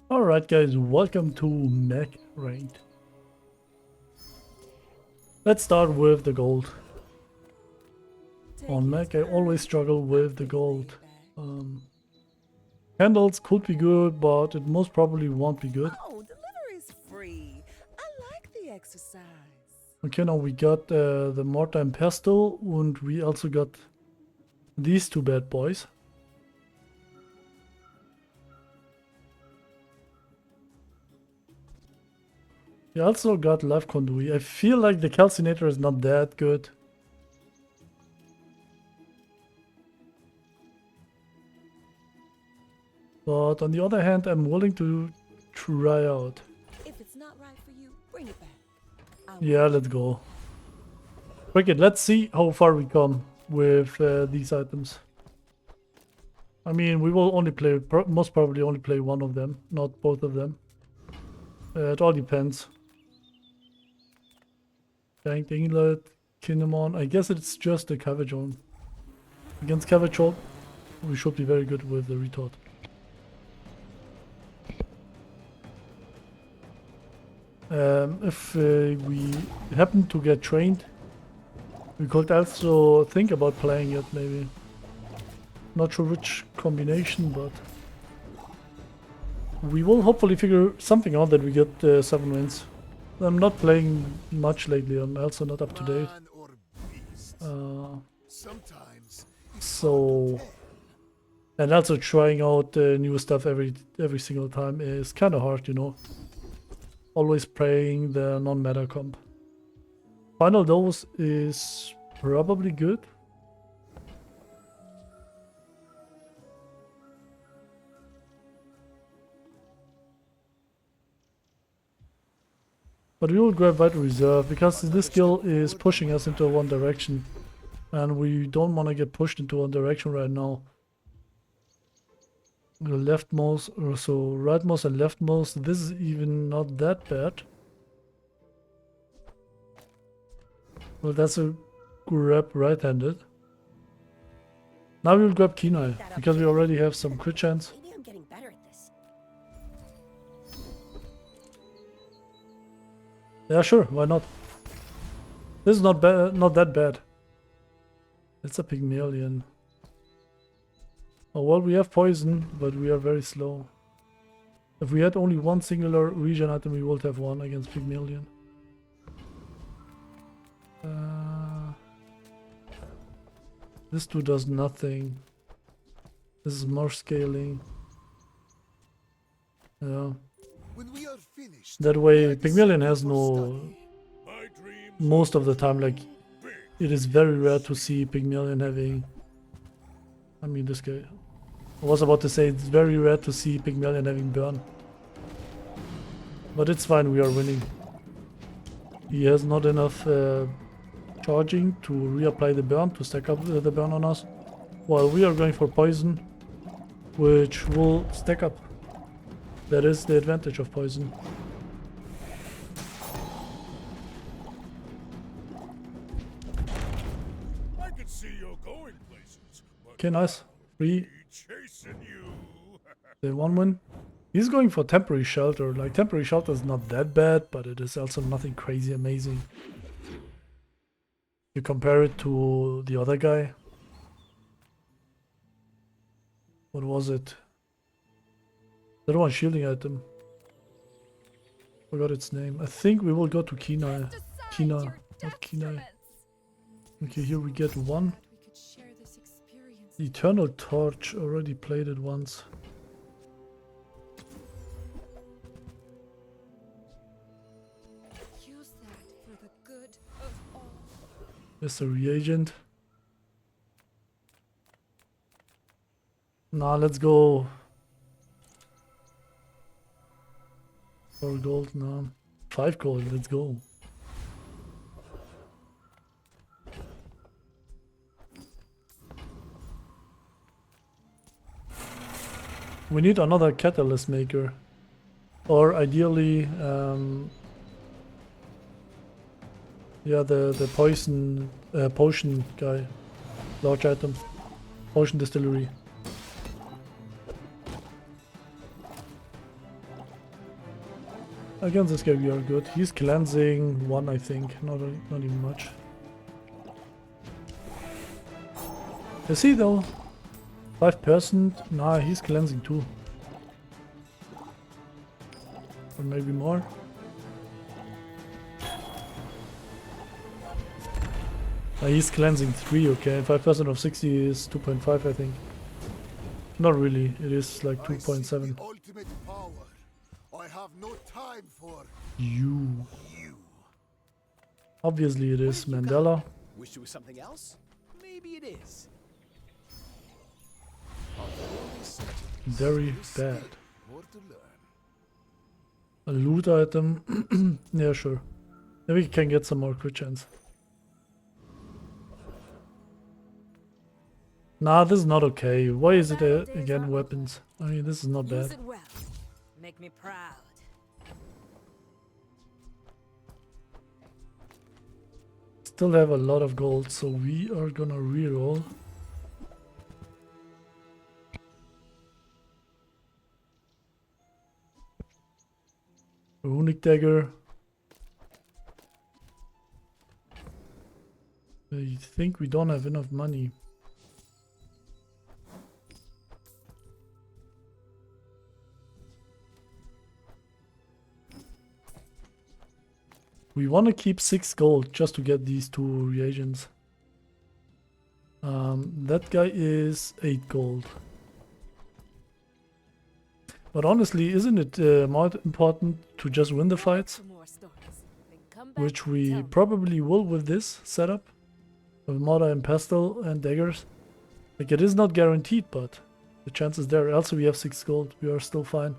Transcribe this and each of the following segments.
Alright guys, welcome to Mech Raid. Let's start with the gold. On Mech I always struggle with the gold. Candles could be good, but it most probably won't be good. Oh, delivery's free. I like the exercise. Okay, now we got the mortar and pestle, and we also got these two bad boys. We also got life conduit. I feel like the calcinator is not that good. But on the other hand, I'm willing to try out. If it's not right for you, bring it back. Yeah, let's go. Okay, let's see how far we come with these items. I mean, we will only play, most probably only play one of them, not both of them. It all depends. Banked Inglet, Kinemon. I guess it's just the Cavachon. Against Cavachon, we should be very good with the Retort. If we happen to get trained, we could also think about playing it, maybe. Not sure which combination, but we will hopefully figure something out that we get 7 wins. I'm not playing much lately, I'm also not up to date. So, and also trying out new stuff every single time is kind of hard, you know. Always playing the non-meta comp. Final dose is probably good. But we will grab Vital Reserve because this skill is pushing us into one direction. And we don't want to get pushed into one direction right now. The leftmost, or so rightmost and leftmost, this is even not that bad. Well, that's a grab right-handed. Now we'll grab Kenai, because we already have some crit chance. Maybe I'm getting better at this. Yeah, sure, why not? This is not bad, not that bad. It's a Pygmalion. Oh well, we have poison, but we are very slow. If we had only one singular regen item, we would have one against Pygmalion. This two does nothing. This is more scaling. Yeah. That way, Pygmalion has no... Most of the time, like, it is very rare to see Pygmalion having... I mean, this guy... I was about to say, it's very rare to see Pygmalion having burn. But it's fine, we are winning. He has not enough charging to reapply the burn, to stack up the burn on us. While we are going for poison, which will stack up. That is the advantage of poison. I can see you're going places. Okay, nice. 3. The 1 win. He's going for temporary shelter. Like, temporary shelter is not that bad, but it is also nothing crazy amazing. You compare it to the other guy. What was it? That one shielding item. Forgot its name. I think we will go to Kenai. Kina, not Kenai. Okay, here we get 1. The Eternal Torch, already played it once. Use that for the good of all. There's a reagent. Nah, let's go. 4 gold now. 5 gold, let's go. We need another catalyst maker. Or ideally, yeah, the potion guy. Large item. Potion distillery. Against this guy we are good. He's cleansing 1, I think. Not even much. Is he though? 5%? Nah, he's cleansing 2. Or maybe more. He's cleansing 3, okay. 5% of 60 is 2.5, I think. Not really, it is like 2.7. Ultimate power. I have no time for You. you. Obviously it is Mandela. Wish it was something else? Maybe it is. Very bad. More to learn. A loot item. Yeah, sure. Maybe we can get some more crit chance. Nah, this is not okay. Why is it again weapons? I mean, this is not Use bad. it well. Make me proud. Still have a lot of gold, so we are gonna reroll. Runic dagger. I think we don't have enough money. We want to keep 6 gold just to get these 2 reagents. That guy is 8 gold. But honestly, isn't it more important to just win the fights? Some more stories. Then come back Which and we tell me. probably will with this setup. With Mortar and Pestle and daggers. Like, it is not guaranteed, but the chance is there. Also, we have 6 gold. We are still fine.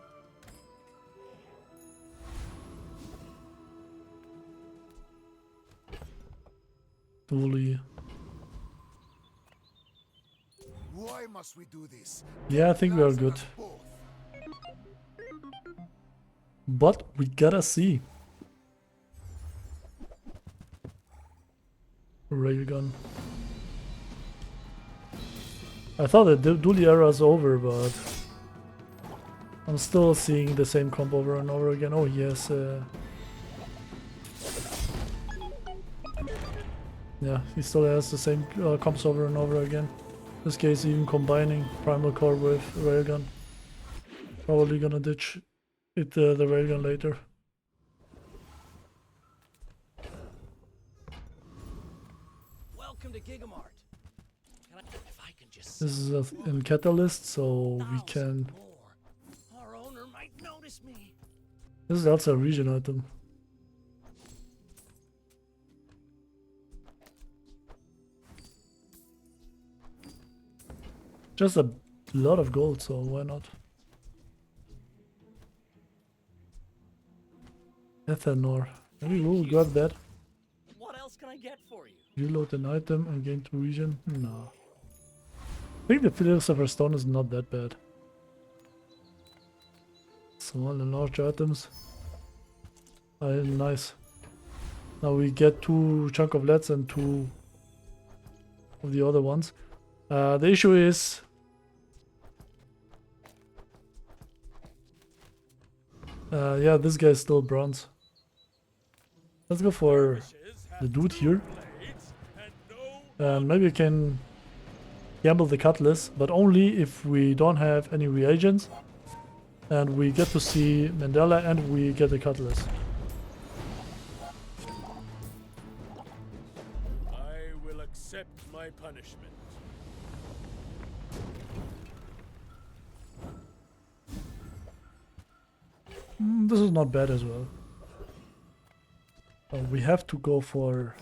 Totally. Why must we do this? Yeah, I think we are Answer good. us both. But we gotta see. Railgun. I thought the dually era is over, but I'm still seeing the same comp over and over again. Oh yes. Yeah, he still has the same comps over and over again. This case even combining Primal Core with Railgun. Probably gonna ditch it the Railgun later. Welcome to Gigamart. If I can just This is in Catalyst, so we can... more, our owner might notice me. This is also a region item. Just a lot of gold, so why not? Ethanol. Maybe we'll grab that. What else can I get for you? Reload an item and gain 2 region. No. I think the Philosopher Stone is not that bad. Small and large items. Nice. Now we get 2 chunk of leads and 2 of the other ones. The issue is... yeah, this guy is still bronze. Let's go for the dude here. And maybe we can gamble the Cutlass, but only if we don't have any reagents. And we get to see Mandela and we get the Cutlass. I will accept my punishment. This is not bad as well. We have to go for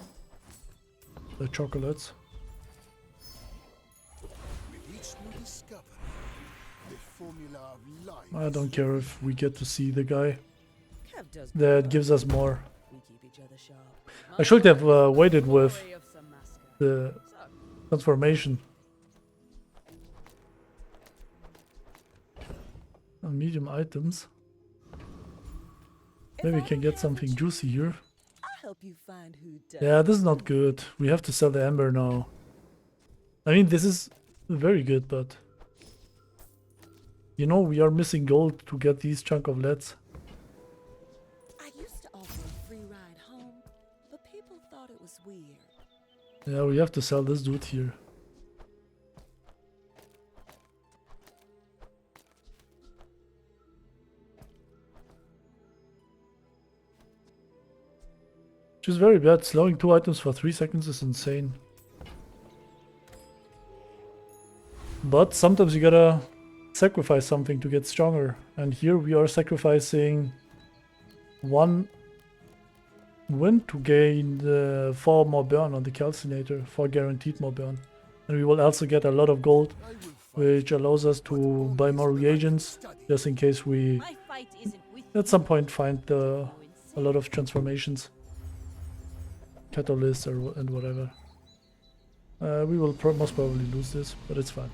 the chocolates. With each new discovery, the formula of life. I don't care if we get to see the guy. Kev does That gives us more. we keep each other sharp. I should have waited with Story of some mascot. the So, transformation. Medium items. if Maybe we I can don't get have something what you juicy here. I'll help you find who does. Yeah, this is not good. We have to sell the Ember now. I mean, this is very good, but... You know, we are missing gold to get these chunk of leads. was weird. Yeah, we have to sell this dude here. Which is very bad. Slowing 2 items for 3 seconds is insane. But sometimes you gotta sacrifice something to get stronger. And here we are sacrificing 1 win to gain 4 more burn on the Calcinator. 4 guaranteed more burn. And we will also get a lot of gold, I will fight which allows us to buy more reagents, just in case we My fight isn't with at some point find a lot of transformations. Catalyst and whatever. We will most probably lose this, but it's fine.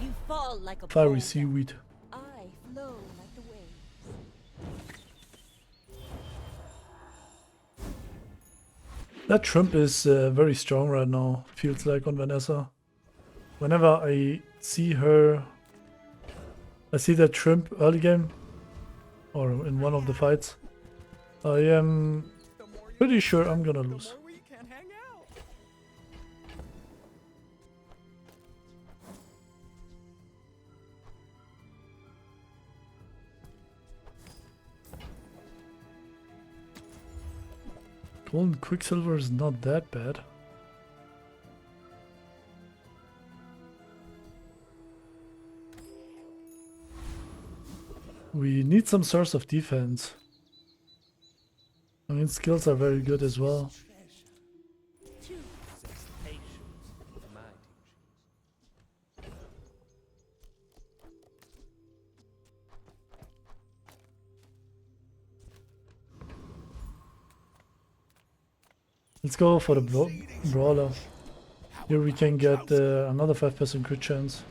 you fall like a Fiery boulder. seaweed. I flow like the waves. That shrimp is very strong right now, feels like on Vanessa. Whenever I see her, I see that shrimp early game, or in one of the fights, I am pretty sure I'm gonna lose. we can hang out. Golden Quicksilver is not that bad. We need some source of defense. I mean, skills are very good as well. Let's go for the brawler. Here we can get another 5% crit chance.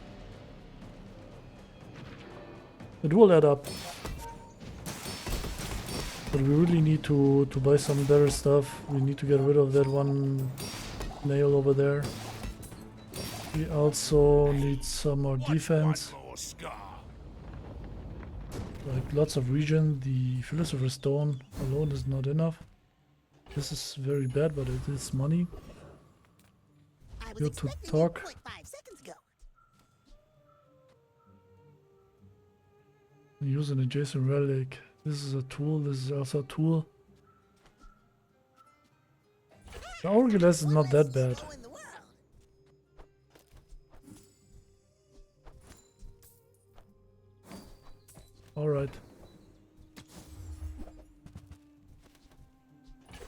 It will add up. But we really need to buy some better stuff. We need to get rid of that one nail over there. We also need some more defense. Like lots of regen. The Philosopher Stone alone is not enough. This is very bad, but it is money. I was Good to expecting talk. you 0.5 seconds ago. Use an adjacent relic. This is a tool. This is also a tool. The Hourglass is not that bad. Go in the world. Alright.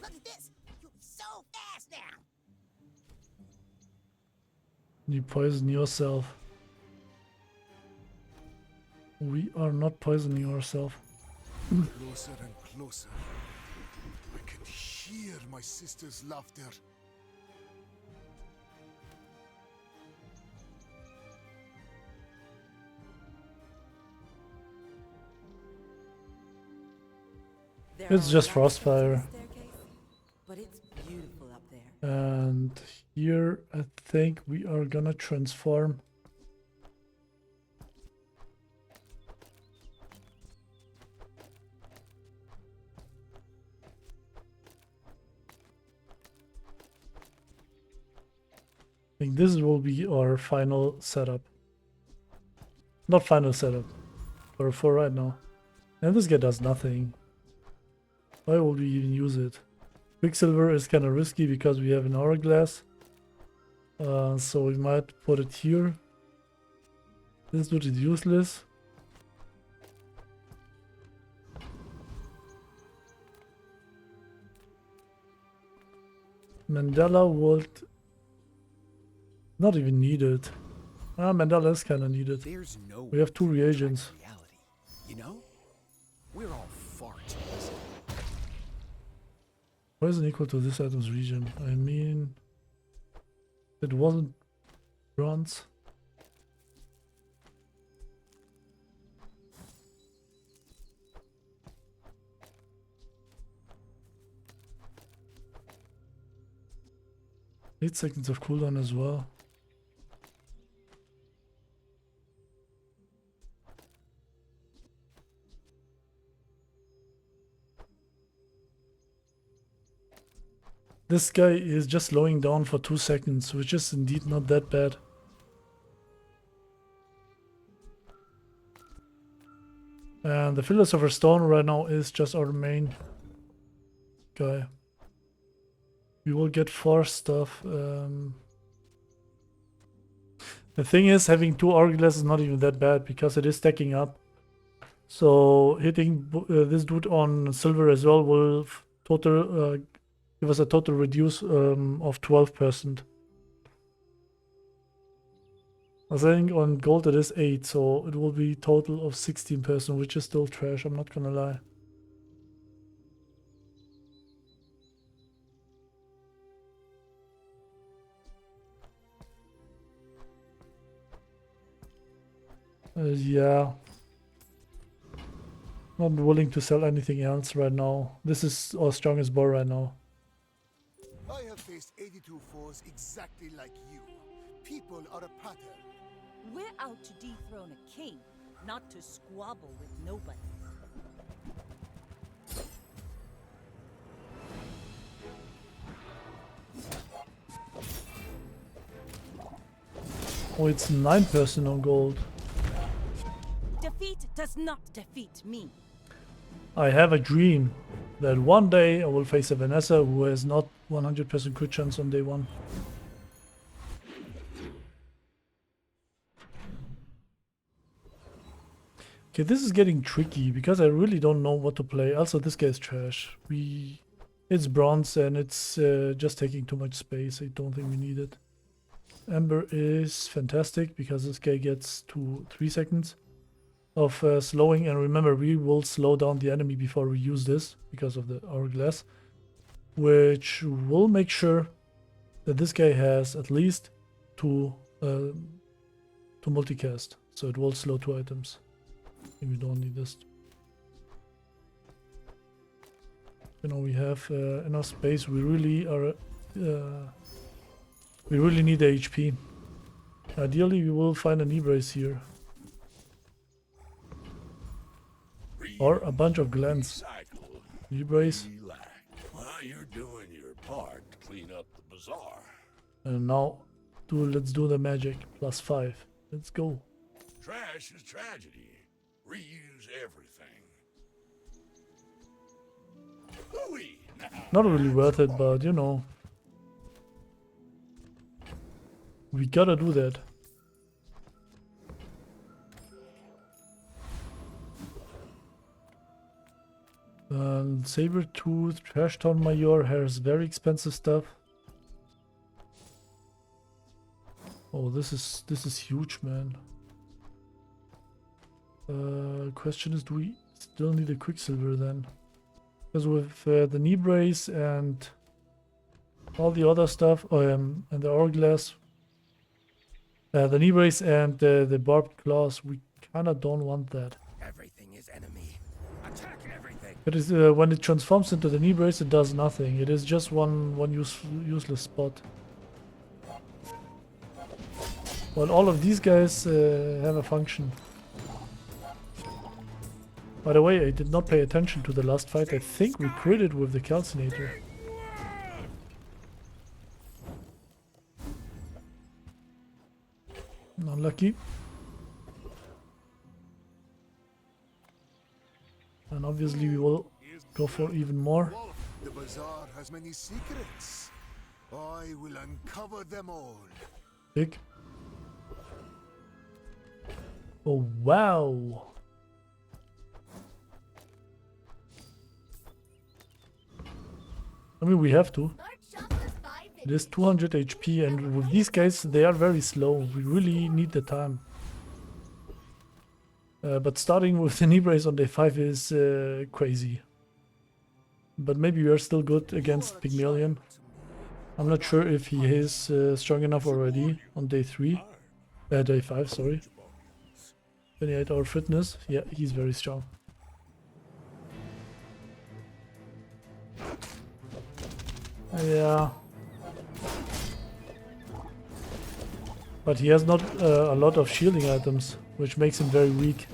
Look at this. You're so fast now. You poison yourself. We are not poisoning ourselves. closer and closer. I can hear my sister's laughter. There It's are just a lot of steps on Frostfire. the staircase, but it's beautiful up there. And here I think we are gonna transform. I think this will be our final setup. Not final setup, but for right now. And this guy does nothing. Why would we even use it? Quicksilver is kind of risky because we have an hourglass. So we might put it here. This dude is useless. Mandela would not even needed. Mandela is kind of needed. There's no We have 2 reagents. reality. You know? We're all far too busy. Poison equal to this item's region. I mean, it wasn't bronze. Eight seconds of cooldown as well. This guy is just slowing down for 2 seconds, which is indeed not that bad. And the Philosopher Stone right now is just our main guy. We will get 4 stuff. The thing is, having 2 Hourglass is not even that bad because it is stacking up. So hitting this dude on silver as well will give us a total reduce of 12%. I think on gold it is 8, so it will be total of 16%, which is still trash, I'm not gonna lie. Yeah. Not willing to sell anything else right now. This is our strongest bow right now. I have faced 82 foes exactly like you. People are a pattern. We're out to dethrone a king, not to squabble with nobody. Oh, it's 9% on gold. Defeat does not defeat me. I have a dream that one day I will face a Vanessa who has not 100% crit chance on day 1. Okay, this is getting tricky because I really don't know what to play. Also, this guy is trash. It's bronze and it's just taking too much space. I don't think we need it. Ember is fantastic because this guy gets 3 seconds of slowing, and remember we will slow down the enemy before we use this because of the hourglass, which will make sure that this guy has at least 2 multicast, so it will slow 2 items. I think we don't need this. You know, we have enough space. We really are we really need the HP. Ideally we will find a knee brace here. Or a bunch of glens. Knee brace. Well, you're doing your part to clean up the bazaar. And now let's do the magic. +5. Let's go. Trash is tragedy. Reuse everything. Hooey! Not really worth it, but you know. We gotta do that. Sabertooth, Trash Town Major has very expensive stuff. Oh, this is huge, man. Question is, do we still need a Quicksilver then? Because with the knee brace and all the other stuff, and the hourglass, the knee brace and the barbed claws, we kinda don't want that. Everything is enemy. Attack everything. It is when it transforms into the knee brace, it does nothing. It is just one useless spot. While all of these guys have a function. By the way, I did not pay attention to the last fight. I think we critted with the Calcinator. Unlucky. And obviously we will go for even more. The bazaar has many secrets. I will uncover them all. Big. Oh wow. I mean, we have to. It is 200 HP, and with these guys, they are very slow. We really need the time. But starting with the knee brace on day 5 is crazy. But maybe we are still good against Pygmalion. I'm not sure if he is strong enough already on day 5, sorry. 28-hour fitness. Yeah, he's very strong. Yeah. But he has not a lot of shielding items, which makes him very weak.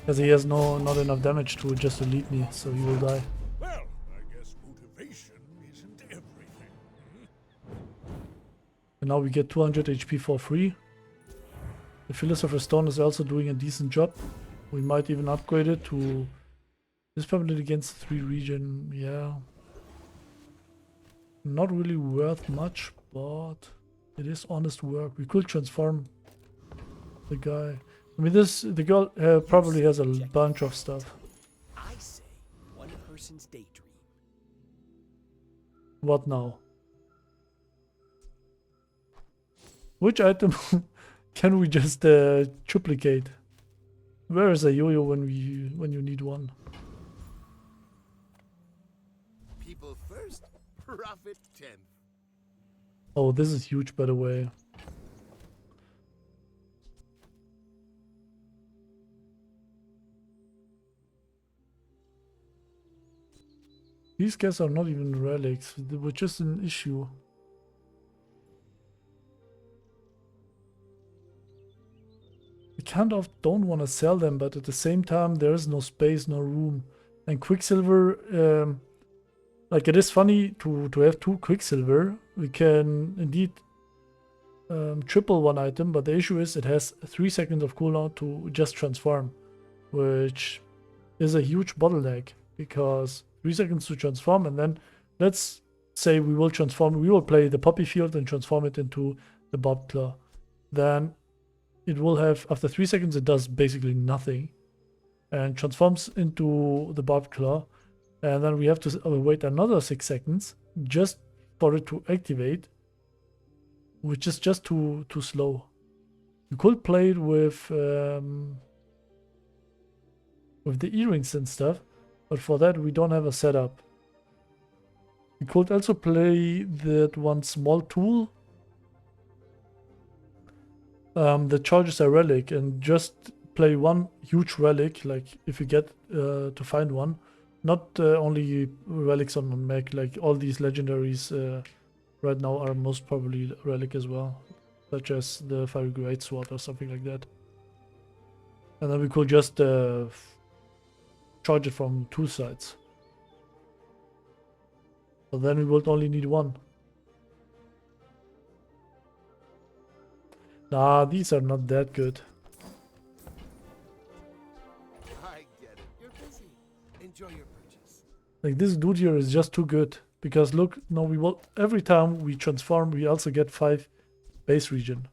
Because he has not enough damage to just elite me, so he will die. Well, I guess motivation isn't everything. And now we get 200 HP for free. The Philosopher Stone is also doing a decent job. We might even upgrade it to... This permanent against 3 region, yeah. Not really worth much, but it is honest work. We could transform the guy. I mean, the girl probably has a bunch of stuff. I say one person's daydream. What now? Which item can we just duplicate? Where is a yo-yo when you need one? People first, profit 10. Oh, this is huge, by the way. These guys are not even relics, which is an issue. I kind of don't want to sell them, but at the same time, there is no space, no room. And Quicksilver, like it is funny to have 2 Quicksilver. We can indeed triple one item, but the issue is it has 3 seconds of cooldown to just transform, which is a huge bottleneck because 3 seconds to transform, and then let's say we will play the Poppy Field and transform it into the Bob Claw. Then it will have, after 3 seconds, it does basically nothing and transforms into the Bob Claw. And then we have to wait another 6 seconds just for it to activate, which is just too slow. You could play it with the earrings and stuff, but for that we don't have a setup. We could also play that one small tool that charges a relic and just play one huge relic, like if you get to find one. Not only relics on the mech, like all these legendaries right now are most probably relic as well, such as the Fiery Greatsword or something like that. And then we could just charge it from 2 sides. So then we would only need 1. Nah, these are not that good. I get it. You're busy. Enjoy your purchase. Like this dude here is just too good. Because look, no, we will every time we transform, we also get 5 base region.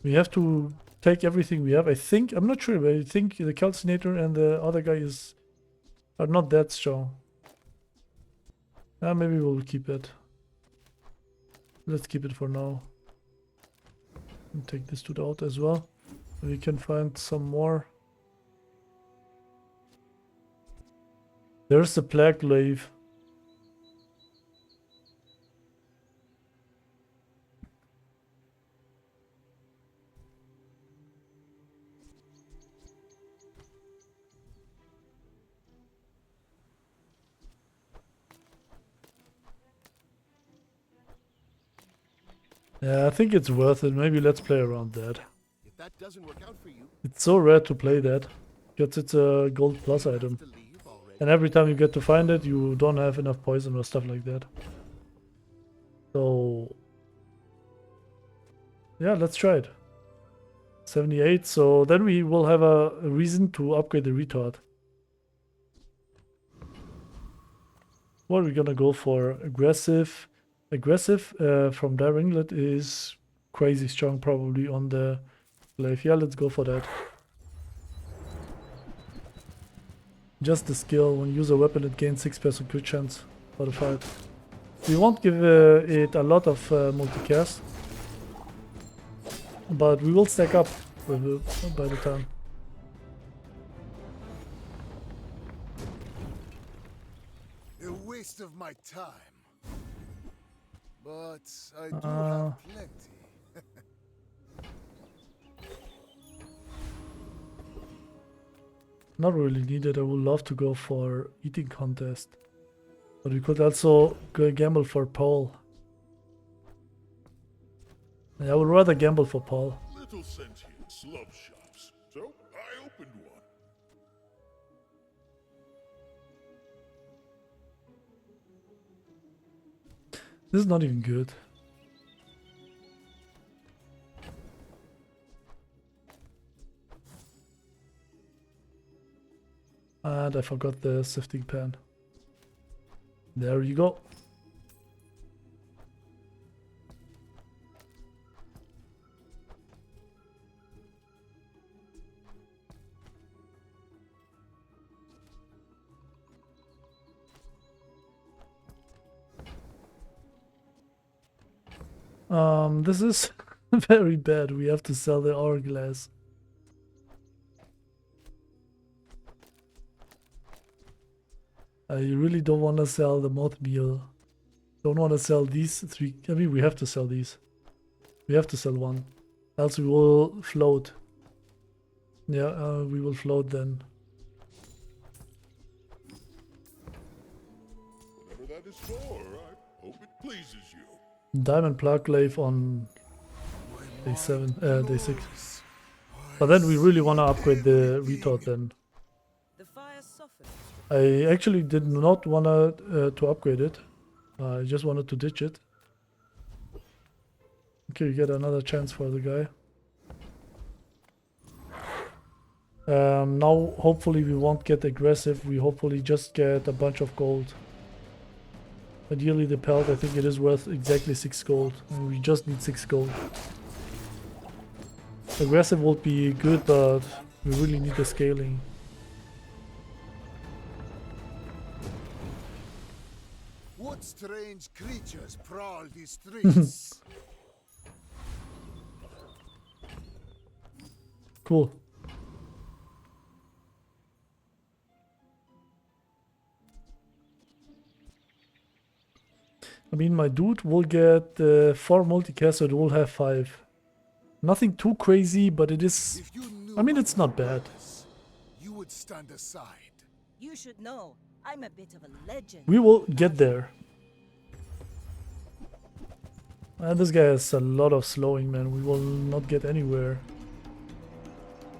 We have to take everything we have. I think, I'm not sure, but I think the Calcinator and the other guy are not that strong. Maybe we'll keep it. Let's keep it for now. And take this dude out as well. We can find some more. There's the Plague Glaive. Yeah, I think it's worth it. Maybe let's play around that. If that doesn't work out for you, It's so rare to play that, because it's a gold plus you have item. to leave already. And every time you get to find it, you don't have enough poison or stuff like that. So... yeah, let's try it. 78, so then we will have a reason to upgrade the Retort. What are we gonna go for? Aggressive. Aggressive from their ringlet is crazy strong probably on the Glaive. Yeah, let's go for that. Just the skill. When you use a weapon, it gains 6% crit chance for the fight. We won't give it a lot of multicast, but we will stack up with it by the time. A waste of my time. But I do have plenty. Not really needed. I would love to go for eating contest, but we could also go gamble for Paul. Yeah, I would rather gamble for Paul. Little sentience love shops, so I opened one. This is not even good. And I forgot the sifting pan. There you go. This is very bad. We have to sell the hourglass. I really don't want to sell the moth meal. Don't want to sell these three. I mean, we have to sell these. We have to sell one. Else we will float. Yeah, we will float then. Whatever that is for, I hope it pleases you. Diamond plug glaive on day 7, day 6. But then we really want to upgrade the retort then. The fire softens. I actually did not want to upgrade it. I just wanted to ditch it. Okay, you get another chance for the guy. Now hopefully we won't get aggressive. We hopefully just get a bunch of gold. Ideally the pelt, I think it is worth exactly 6 gold. And we just need 6 gold. Aggressive would be good, but we really need the scaling. What strange creatures prowl these streets? Cool. I mean, my dude will get 4 multicast, so it will have 5. Nothing too crazy, but it is... If you knew I mean, my it's not bad. purpose, you would stand aside. You should know, I'm a bit of a legend. We will get there. And this guy has a lot of slowing, man. We will not get anywhere.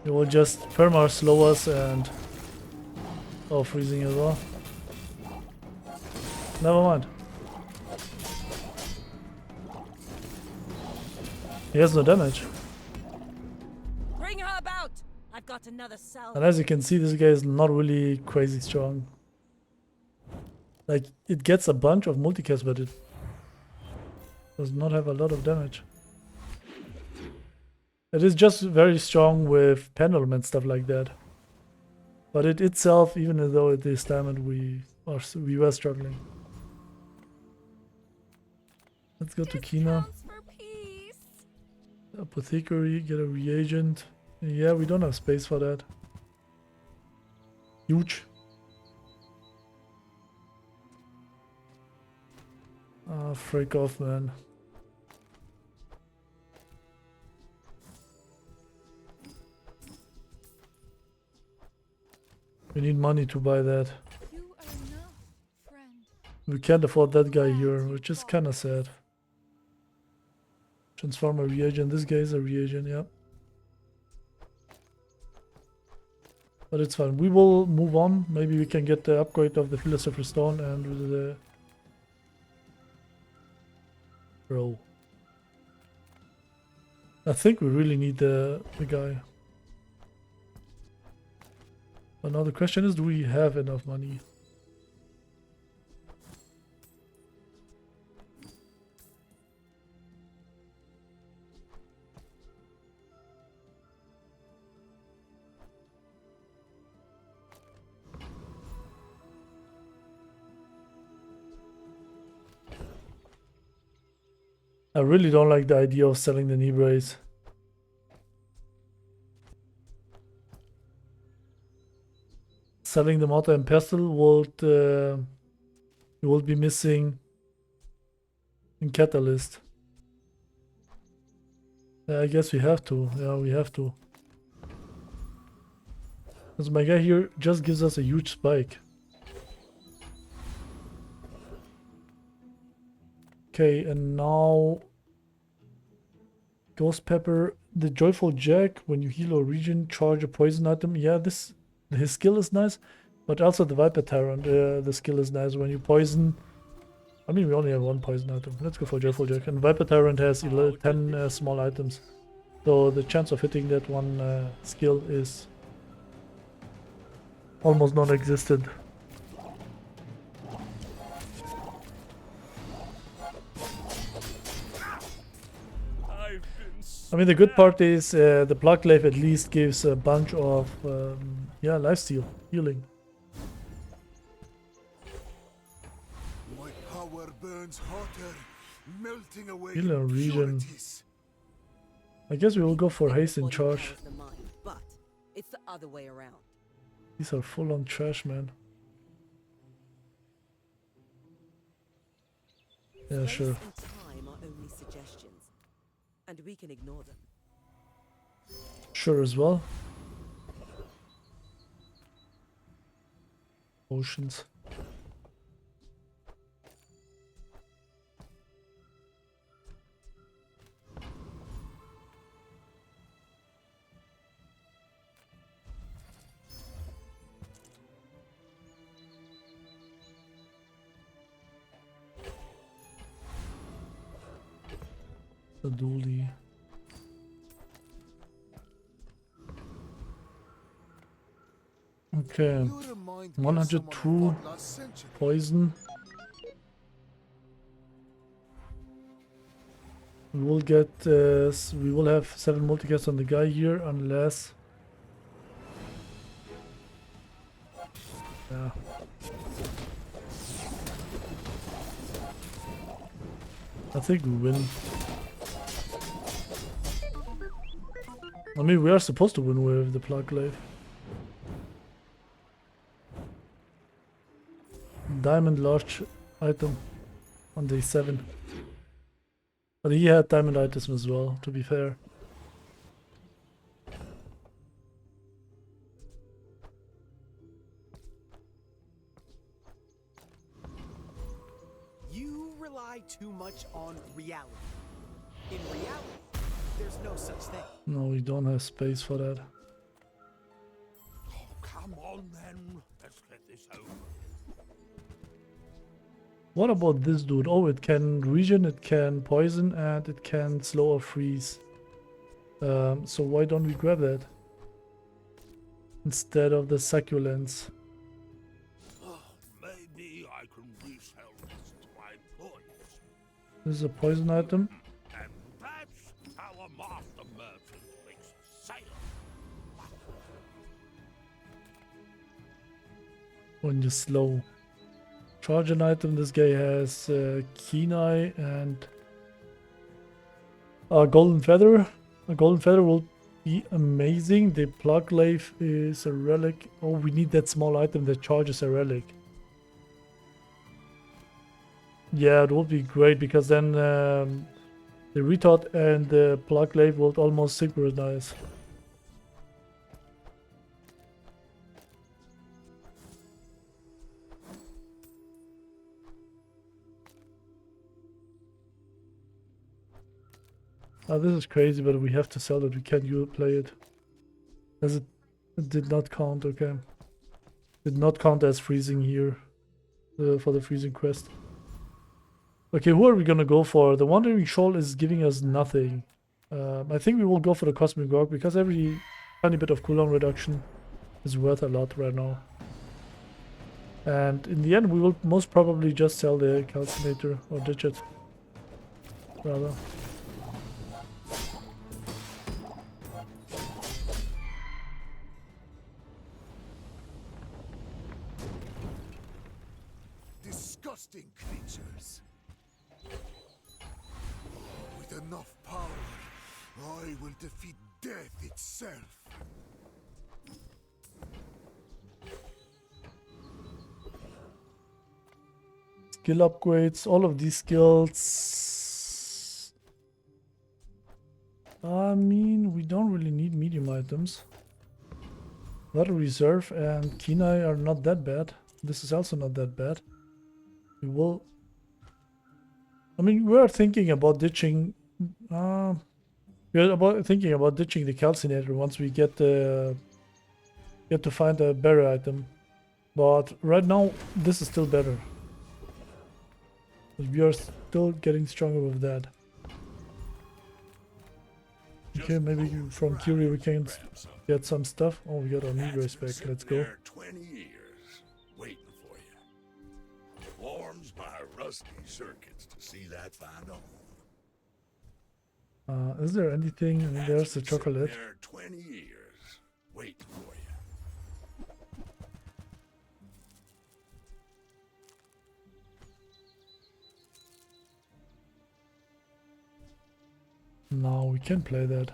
He will just perma slow us and... Oh, freezing as well. Never mind. He has no damage. Bring her about! I've got another salve. And as you can see, this guy is not really crazy strong. Like, it gets a bunch of multicast, but it does not have a lot of damage. It is just very strong with Pendulum and stuff like that. But it itself, even though it is diamond, we were struggling. Let's go to Kina. Apothecary, get a reagent. Yeah, we don't have space for that. Huge. Ah, freak off, man. We need money to buy that. You are enough, friend. We can't afford that guy here, which is kinda sad. Transform a reagent. This guy is a reagent, yeah. But it's fine. We will move on. Maybe we can get the upgrade of the Philosopher Stone and with the... Bro. I think we really need the guy. But now the question is, do we have enough money? I really don't like the idea of selling the knee brace. Selling the mortar and pestle would be missing in catalyst. Yeah, I guess we have to. Yeah, we have to. Because my guy here just gives us a huge spike. Okay, and now Ghost Pepper, the Joyful Jack, when you heal a region, charge a poison item. Yeah, his skill is nice, but also the Viper Tyrant, the skill is nice. When you poison I mean, we only have one poison item. Let's go for Joyful Jerk. And Viper Tyrant has 10 small items. So the chance of hitting that one skill is almost non-existent. I mean, the good part is the Plug Glaive at least gives a bunch of lifesteal healing. My power burns hotter, melting away Healer region. impurities. I guess we will go for haste and Body charge. powers the mind, but it's the other way around. These are full on trash, man. Yeah, Space sure. and time are only suggestions, and we can ignore them. Sure as well. Oceans. The dually. Okay, You remind me of 102 someone I fought last century. poison. We will get, we will have 7 multicasts on the guy here, unless... Yeah. I think we win. I mean, we are supposed to win with the Plug Glaive. Diamond large item on day 7. But he had diamond items as well, to be fair. You rely too much on reality. In reality, there's no such thing. No, we don't have space for that. Oh, come on then. Let's get this over. What about this dude? Oh, it can regen, it can poison, and it can slow or freeze. So why don't we grab that? Instead of the succulents. Oh, maybe I can resell this to my employees. This is a poison item. And that's how a master merchant makes a sale. When you're slow. Charge an item. This guy has keen eye and a golden feather. A golden feather will be amazing. The Plug Glaive is a relic. Oh, we need that small item that charges a relic. Yeah, it would be great because then the Retort and the Plug Glaive will almost synchronize. This is crazy, but we have to sell it. We can't play it. As it did not count, okay. Did not count as freezing here for the freezing quest. Okay, who are we gonna go for? The Wandering Shoal is giving us nothing. I think we will go for the Cosmic Rock because every tiny bit of cooldown reduction is worth a lot right now. And in the end, we will most probably just sell the Calcinator or ditch it, rather. Disgusting creatures. With enough power, I will defeat death itself. Skill upgrades, all of these skills. I mean, we don't really need medium items. Battle Reserve and Keen Eye are not that bad. This is also not that bad. We will... I mean, we are thinking about ditching... thinking about ditching the Calcinator once we get to find a better item. But right now, this is still better. But we are still getting stronger with that. Okay, maybe from Curie we can get some stuff. Oh, we got our knee brace back. Let's go. 20 years, waiting for you. Warms my rusty circuits to see that find home. Is there anything? I mean, there's the chocolate. There 20 years, waiting for you. No, we can play that.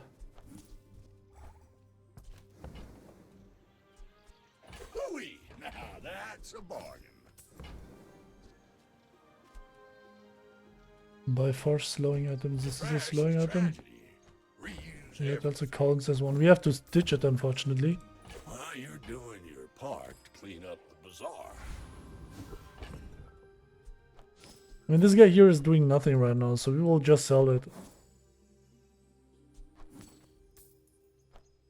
Hooey! Now that's a bargain. By force slowing items. This is a slowing item. Tragedy. Reuse Yeah, it everything. also counts as one. We have to stitch it, unfortunately. Well, you're doing your part to clean up the bazaar. I mean, this guy here is doing nothing right now, so we will just sell it.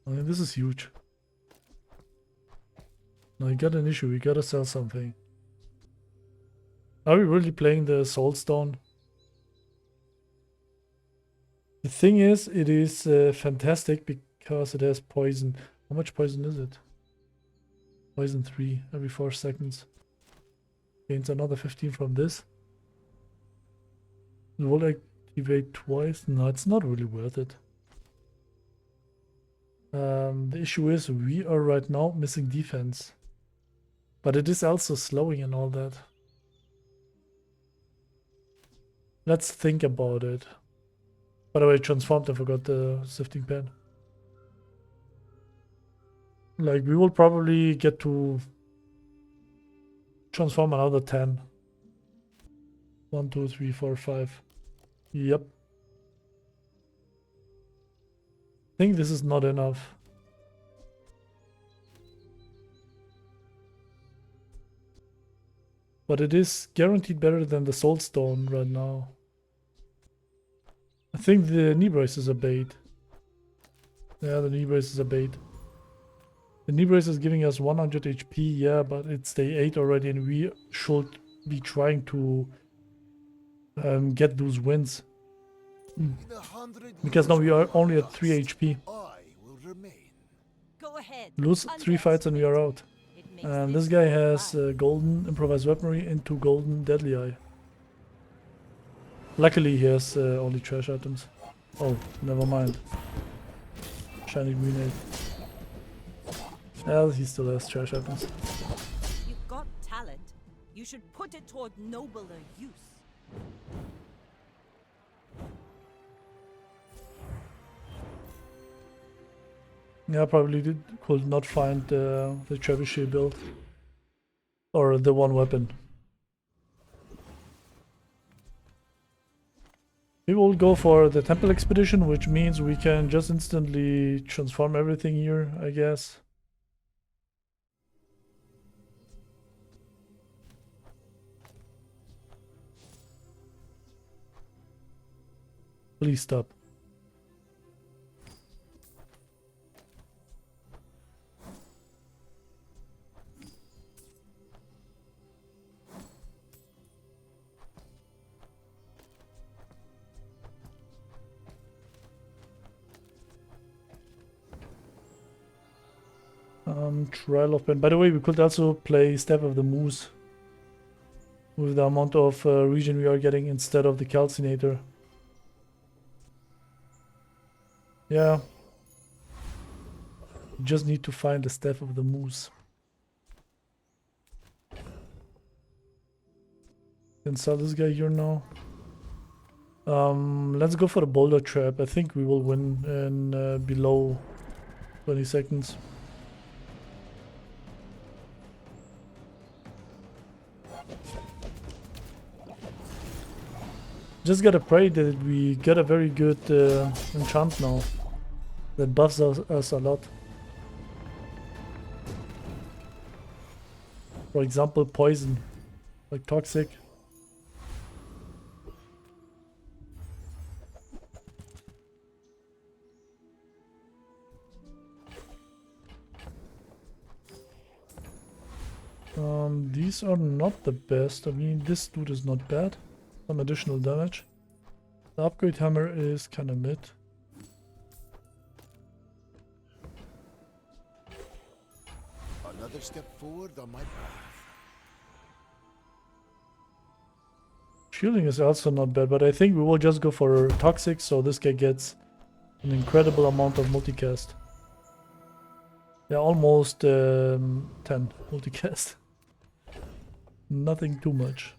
I mean, this is huge. Now, we got an issue. We gotta sell something. Are we really playing the Soulstone? The thing is, it is fantastic because it has poison. How much poison is it? Poison 3 every 4 seconds. Gains another 15 from this. It will activate twice. No, it's not really worth it. The issue is we are right now missing defense. But it is also slowing and all that. Let's think about it. By the way, transformed, I forgot the sifting pen. Like, we will probably get to transform another 10. 1, 2, 3, 4, 5. Yep. I think this is not enough. But it is guaranteed better than the Soulstone right now. I think the knee brace is a bait. Yeah, the knee brace is a bait. The knee brace is giving us 100 HP, yeah, but it's day 8 already and we should be trying to get those wins. Because now we are only at 3 HP. I will remain. Go ahead. Lose 3 fights and we are out. It makes And this guy has golden improvised weaponry into golden deadly eye. Luckily he has only trash items. Oh, never mind. Shiny grenade. Yeah, he still has trash items. You've got talent. You should put it toward nobler use. Yeah, probably could not find the trebuchet build. Or the one weapon. We will go for the temple expedition, which means we can just instantly transform everything here, I guess. Please stop. Trial of Pen. By the way, we could also play Staff of the Moose with the amount of region we are getting instead of the Calcinator. Yeah. Just need to find the Staff of the Moose. Can sell this guy here now. Let's go for the boulder trap. I think we will win in below 20 seconds. Just gotta pray that we get a very good enchant now that buffs us a lot. For example, poison, like toxic. These are not the best. I mean, this dude is not bad. some additional damage. The upgrade hammer is kind of mid. Another step forward on my path. Shielding is also not bad, but I think we will just go for toxic, so this guy gets an incredible amount of multicast. Yeah, almost 10 multicast. Nothing too much.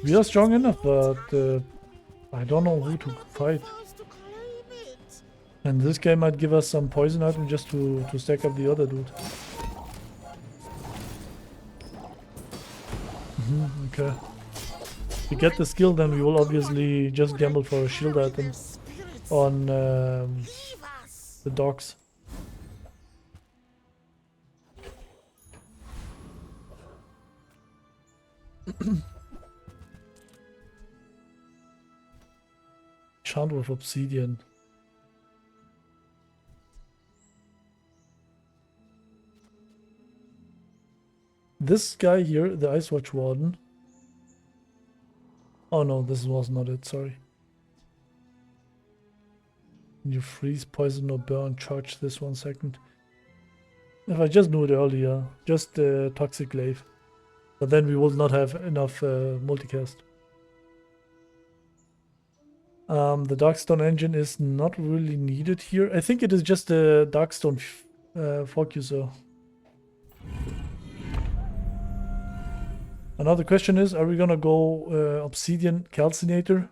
We are strong enough, but I don't know who to fight. And this guy might give us some poison item just to stack up the other dude. Okay. If we get the skill, then we will obviously just gamble for a shield item on the dogs. Chant with Obsidian. This guy here, the Ice Watch Warden. Oh no, this was not it, sorry. You freeze, poison or burn, charge this 1 second. If I just knew it earlier, just Toxic Glaive. But then we will not have enough multicast. The Darkstone engine is not really needed here. I think it is just a Darkstone Focuser. Another question is, are we gonna go Obsidian Calcinator?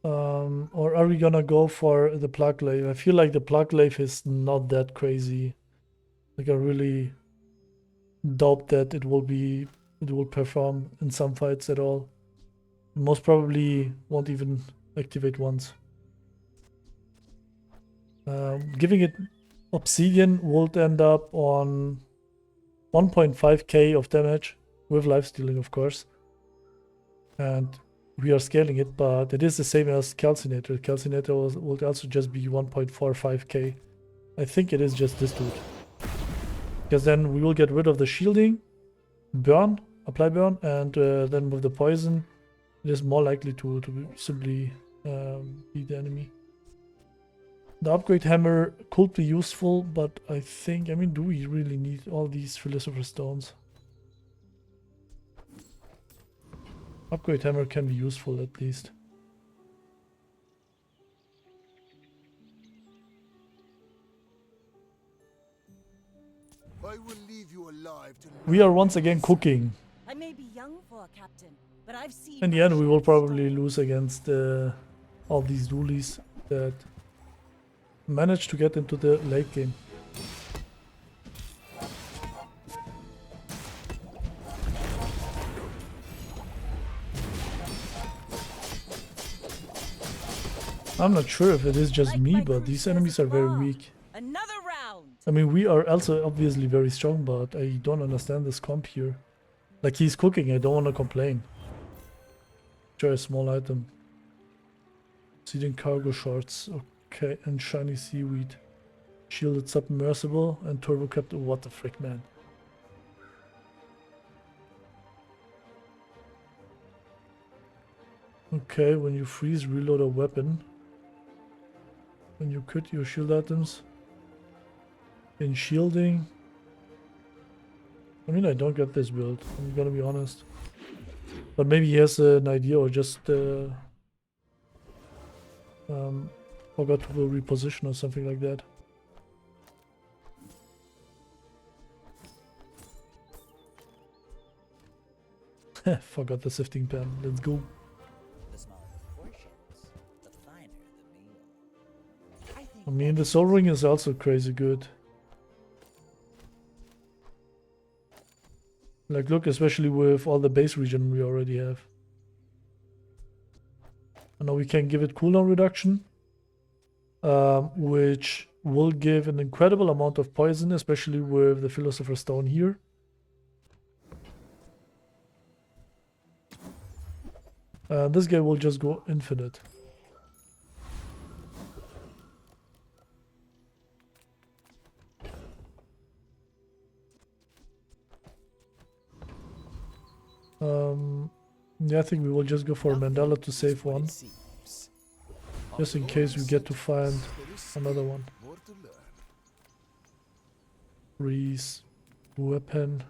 Or are we gonna go for the Plug Glaive? I feel like the Plug Glaive is not that crazy. Like I really doubt that it will perform in some fights at all. Most probably won't even activate once. Giving it Obsidian would end up on 1.5k of damage with lifestealing, of course. And we are scaling it, but it is the same as Calcinator. Calcinator would also just be 1.45k. I think it is just this dude. Because then we will get rid of the shielding, burn, apply burn, and then with the poison, it is more likely to simply beat the enemy. The upgrade hammer could be useful, but I think, I mean, do we really need all these Philosopher stones? Upgrade hammer can be useful at least. I will leave you alive to We are once again cooking. I may be young for a captain, but I've seen. In the end, we will probably lose against all these dualies that managed to get into the late game. I'm not sure if it is just me, but these enemies are very weak. Another round. I mean, we are also obviously very strong, but I don't understand this comp here. Like, he's cooking, I don't want to complain. Try a small item. Obsidian cargo shorts, okay, and shiny seaweed. Shielded submersible and turbo captain. What the frick, man. Okay, when you freeze, reload a weapon. When you cut your shield items. In shielding. I mean, I don't get this build, I'm gonna be honest. But maybe he has an idea or just forgot to reposition or something like that. Forgot the sifting pan. Let's go. The smaller the portions, the finer the meal. I mean, the Soul Ring is also crazy good. Like, look, especially with all the base region we already have. I know we can give it cooldown reduction, which will give an incredible amount of poison, especially with the Philosopher Stone here. This guy will just go infinite. Yeah, I think we will just go for Mandala to save one, just in case we get to find another one. Freeze, weapon.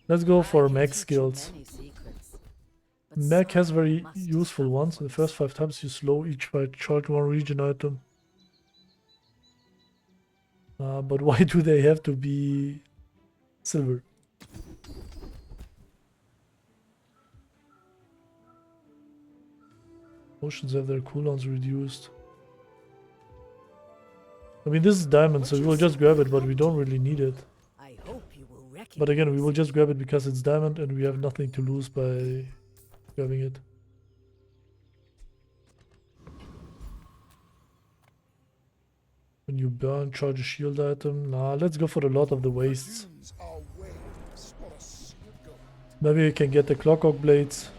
Let's go for mech skills. Mech has very useful ones. The first 5 times you slow each fight, charge one region item. But why do they have to be silver? Potions have their cooldowns reduced. I mean, this is diamond, so we will just grab it, but we don't really need it. I hope you will recognize. But again, we will just grab it because it's diamond and we have nothing to lose by grabbing it. When you burn, charge a shield item. Nah, let's go for the Lord of the Wastes. Maybe we can get the Clockwork Blades.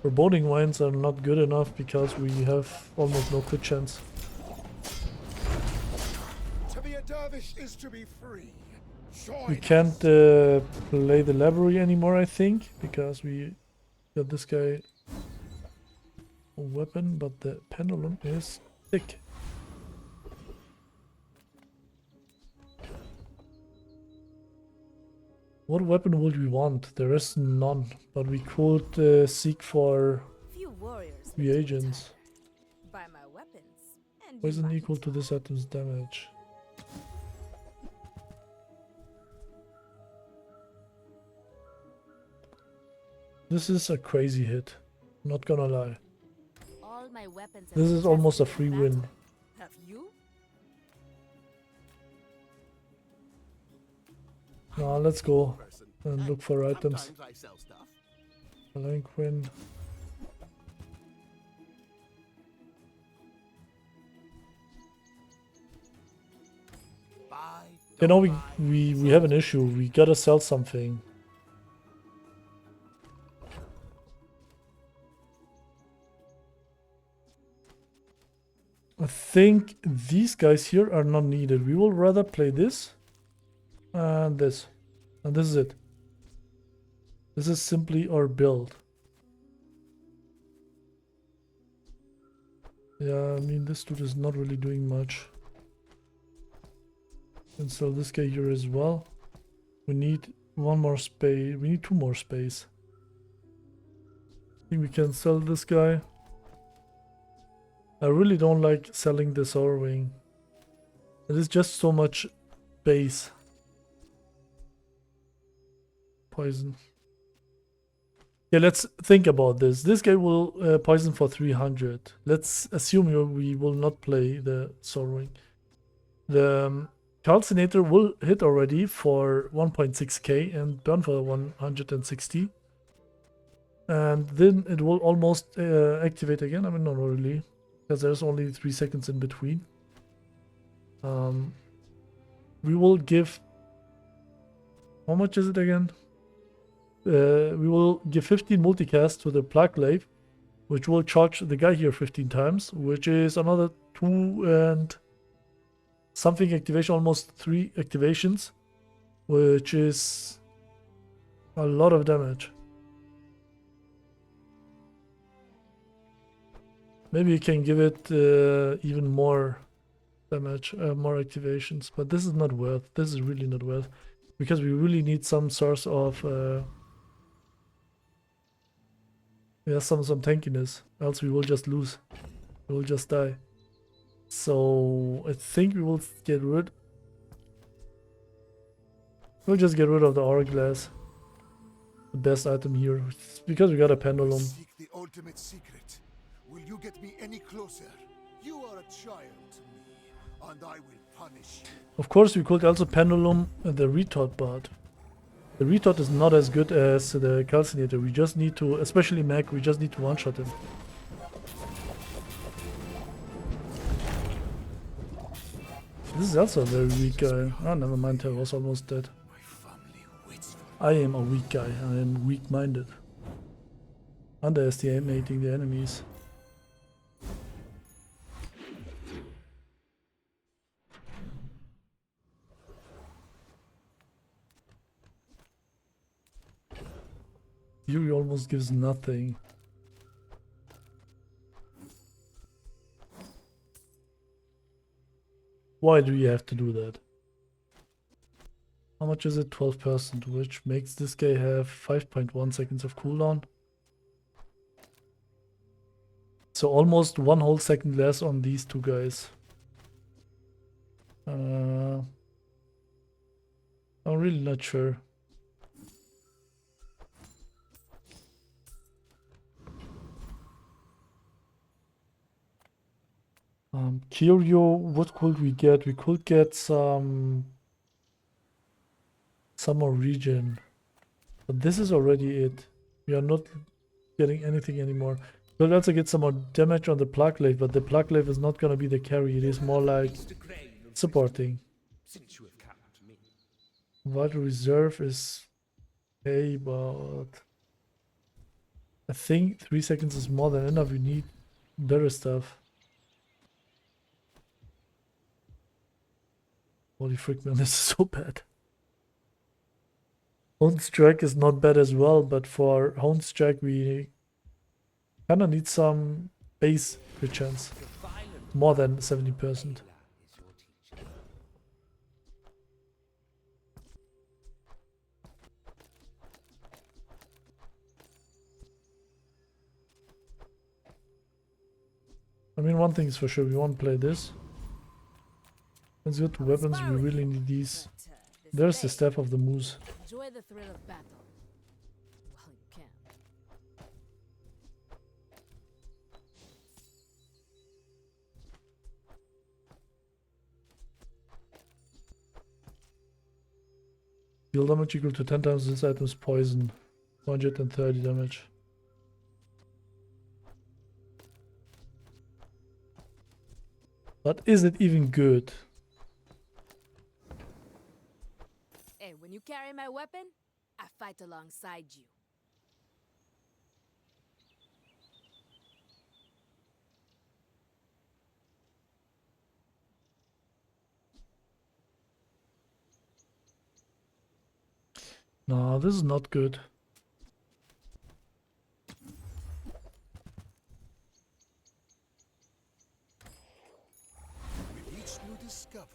Foreboding Wines are not good enough because we have almost no crit chance. To be a dervish is to be free. We can't play the library anymore, I think, because we got this guy a weapon, but the pendulum is thick. What weapon would we want? There is none, but we could seek for Few warriors reagents. buy my weapons. And Poison equal to this item's damage. This is a crazy hit, not gonna lie. all my weapons. This is almost a free win. Have you? Now let's go and look for items. Sometimes I sell stuff. Palanquin. Buy, You know, don't buy. we have an issue. We gotta sell something. I think these guys here are not needed. We will rather play this and this. And this is it. This is simply our build. Yeah, I mean, this dude is not really doing much. And so this guy here as well. We need one more space. We need 2 more space. I think we can sell this guy. I really don't like selling this Wing. It is just so much base. Poison. Yeah, let's think about this. This guy will poison for 300. Let's assume we will not play the Wing. The Calcinator will hit already for 1.6k and burn for 160. And then it will almost activate again. I mean, not really, because there's only 3 seconds in between. We will give... How much is it again? We will give 15 multicast to the Glaive, which will charge the guy here 15 times, which is another 2 and something activation, almost 3 activations, which is a lot of damage. Maybe you can give it even more damage, more activations, but this is not worth. This is really not worth, because we really need some source of some tankiness, else we will just lose. We will just die. So I think we will get rid. We'll just get rid of the hourglass. The best item here, because we got a pendulum. Seek the ultimate secret. Will you get me any closer? You are a child to me, and I will punish you. Of course, we could also pendulum the Retort, but the Retort is not as good as the Calcinator. We just need to, especially Mac, we just need to one-shot him. This is also a very weak guy. Ah, never mind, I was almost dead. My family waits for I am a weak guy. I am weak-minded. Underestimating the enemies. Yuri almost gives nothing. Why do you have to do that? How much is it? 12%, which makes this guy have 5.1 seconds of cooldown. So almost 1 whole second less on these two guys. I'm really not sure. Curio, what could we get? We could get some more regen. But this is already it. We are not getting anything anymore. We'll also get some more damage on the Glaive, but the Glaive is not gonna be the carry. It is more like supporting. Since you have come to me. Vital reserve is okay, but I think 3 seconds is more than enough. We need better stuff. Holy frick, man, this is so bad. Hound Strike is not bad as well, but for Hound Strike we kinda need some base crit chance. More than 70%. I mean, one thing is for sure, we won't play this. Let's go to weapons, we really need these. There's the Staff of the Moose. Enjoy the thrill of battle. While you can. Deal damage equal to 10 times this item's poison. 130 damage. But is it even good? Hey, when you carry my weapon, I fight alongside you. No, this is not good. With each new discovery,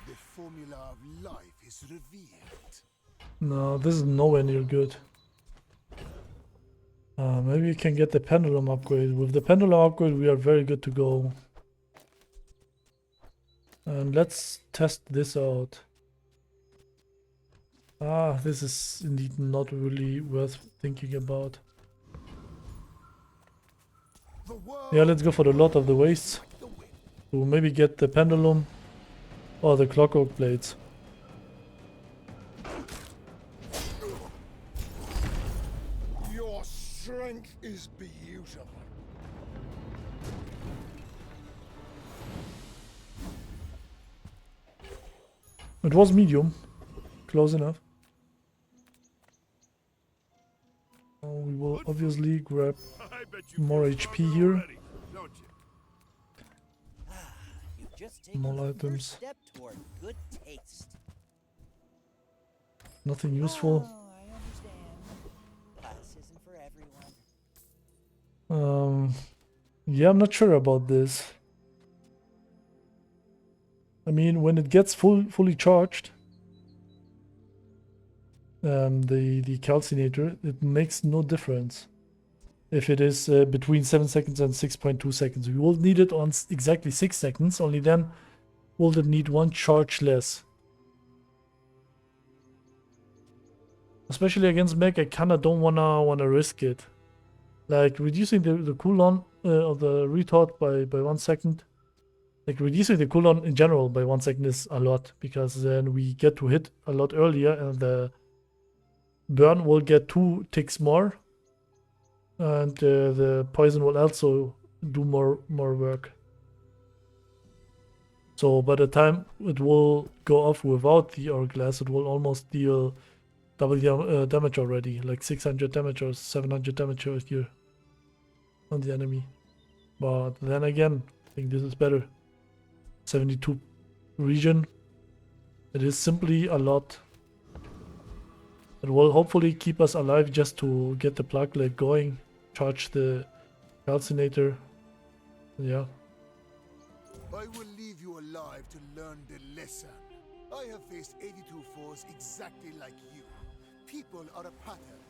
the formula of life is revealed. No, this is nowhere near good. Maybe we can get the Pendulum upgrade. With the Pendulum upgrade we are very good to go. And let's test this out. Ah, this is indeed not really worth thinking about. The world Yeah, let's go for the Lord of the Wastes. To maybe get the Pendulum or the Clockwork Blades. Your strength is beautiful. It was medium. Close enough. We will obviously grab I bet you more feel HP stronger here. already, don't you? You've just taken More the items. first step toward good taste. Nothing useful. Oh, I understand. Glass isn't for everyone. Yeah, I'm not sure about this. I mean, when it gets fully charged, the calcinator, it makes no difference if it is between 7 seconds and 6.2 seconds. We will need it on exactly 6 seconds, only then will it need 1 charge less. Especially against mech, I kinda don't wanna risk it. Like reducing the cooldown of the retort by 1 second. Like reducing the cooldown in general by 1 second is a lot, because then we get to hit a lot earlier and the burn will get 2 ticks more, and the poison will also do more work. So by the time it will go off without the hourglass, it will almost deal double damage already, like 600 damage or 700 damage here on the enemy. But then again, I think this is better. 72 region. It is simply a lot. It will hopefully keep us alive just to get the plug leg going, charge the calcinator. Yeah. I will leave you alive to learn the lesson. I have faced 82 foes exactly like you. People are a pattern.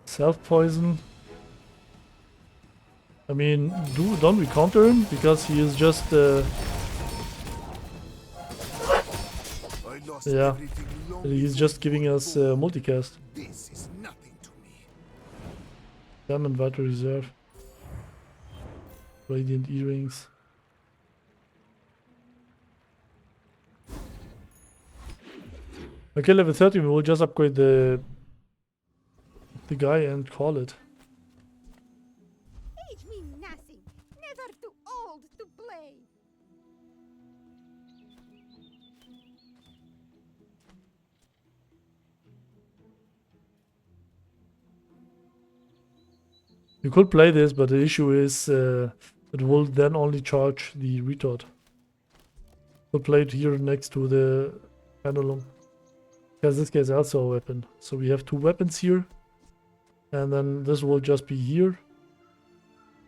Self-poison. I mean, don't we counter him? Because he is just I lost yeah, everything long he's before just you giving were us born. multicast. This is nothing to me. Diamond Vital Reserve. Radiant earrings. Okay, level 30, we will just upgrade the guy and call it. Teach me nothing. Never too old to play. You could play this, but the issue is it will then only charge the retort. We'll play it here next to the pendulum. Because this guy is also a weapon. So we have two weapons here. And then this will just be here.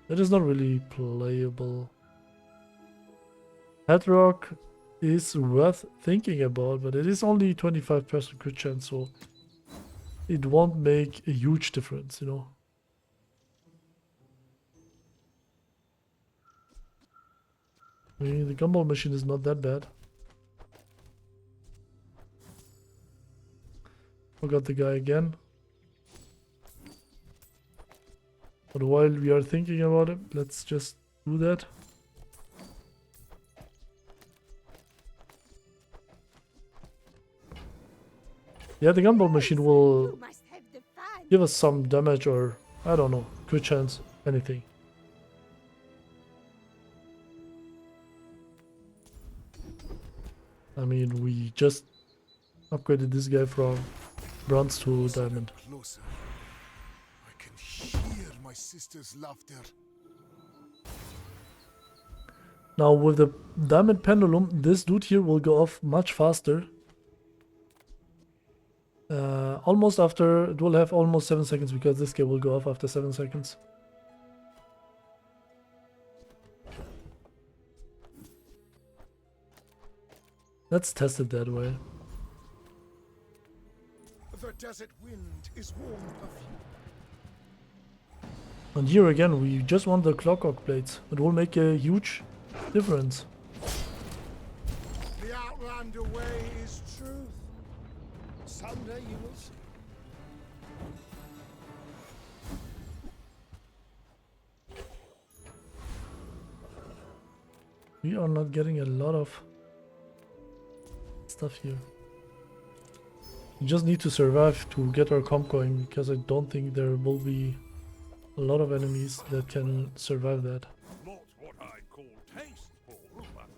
It is not really playable. Headrock is worth thinking about, but it is only 25% crit chance, so it won't make a huge difference, you know. I mean, the gumball machine is not that bad. Forgot the guy again. But while we are thinking about it, let's just do that. Yeah, the gumball machine will You must have the fun. give us some damage or, I don't know, crit chance, anything. I mean, we just upgraded this guy from bronze to diamond. Closer. I can hear my sister's laughter. Now with the diamond pendulum, this dude here will go off much faster. Almost after, it will have almost 7 seconds because this guy will go off after 7 seconds. Let's test it that way. The desert wind is warm perfume. And here again, we just want the clockwork blades. It will make a huge difference. The Outlander way is truth. Someday you will see. We are not getting a lot of stuff here. We just need to survive to get our comp going, because I don't think there will be a lot of enemies that can survive that. Not what I call tasteful, but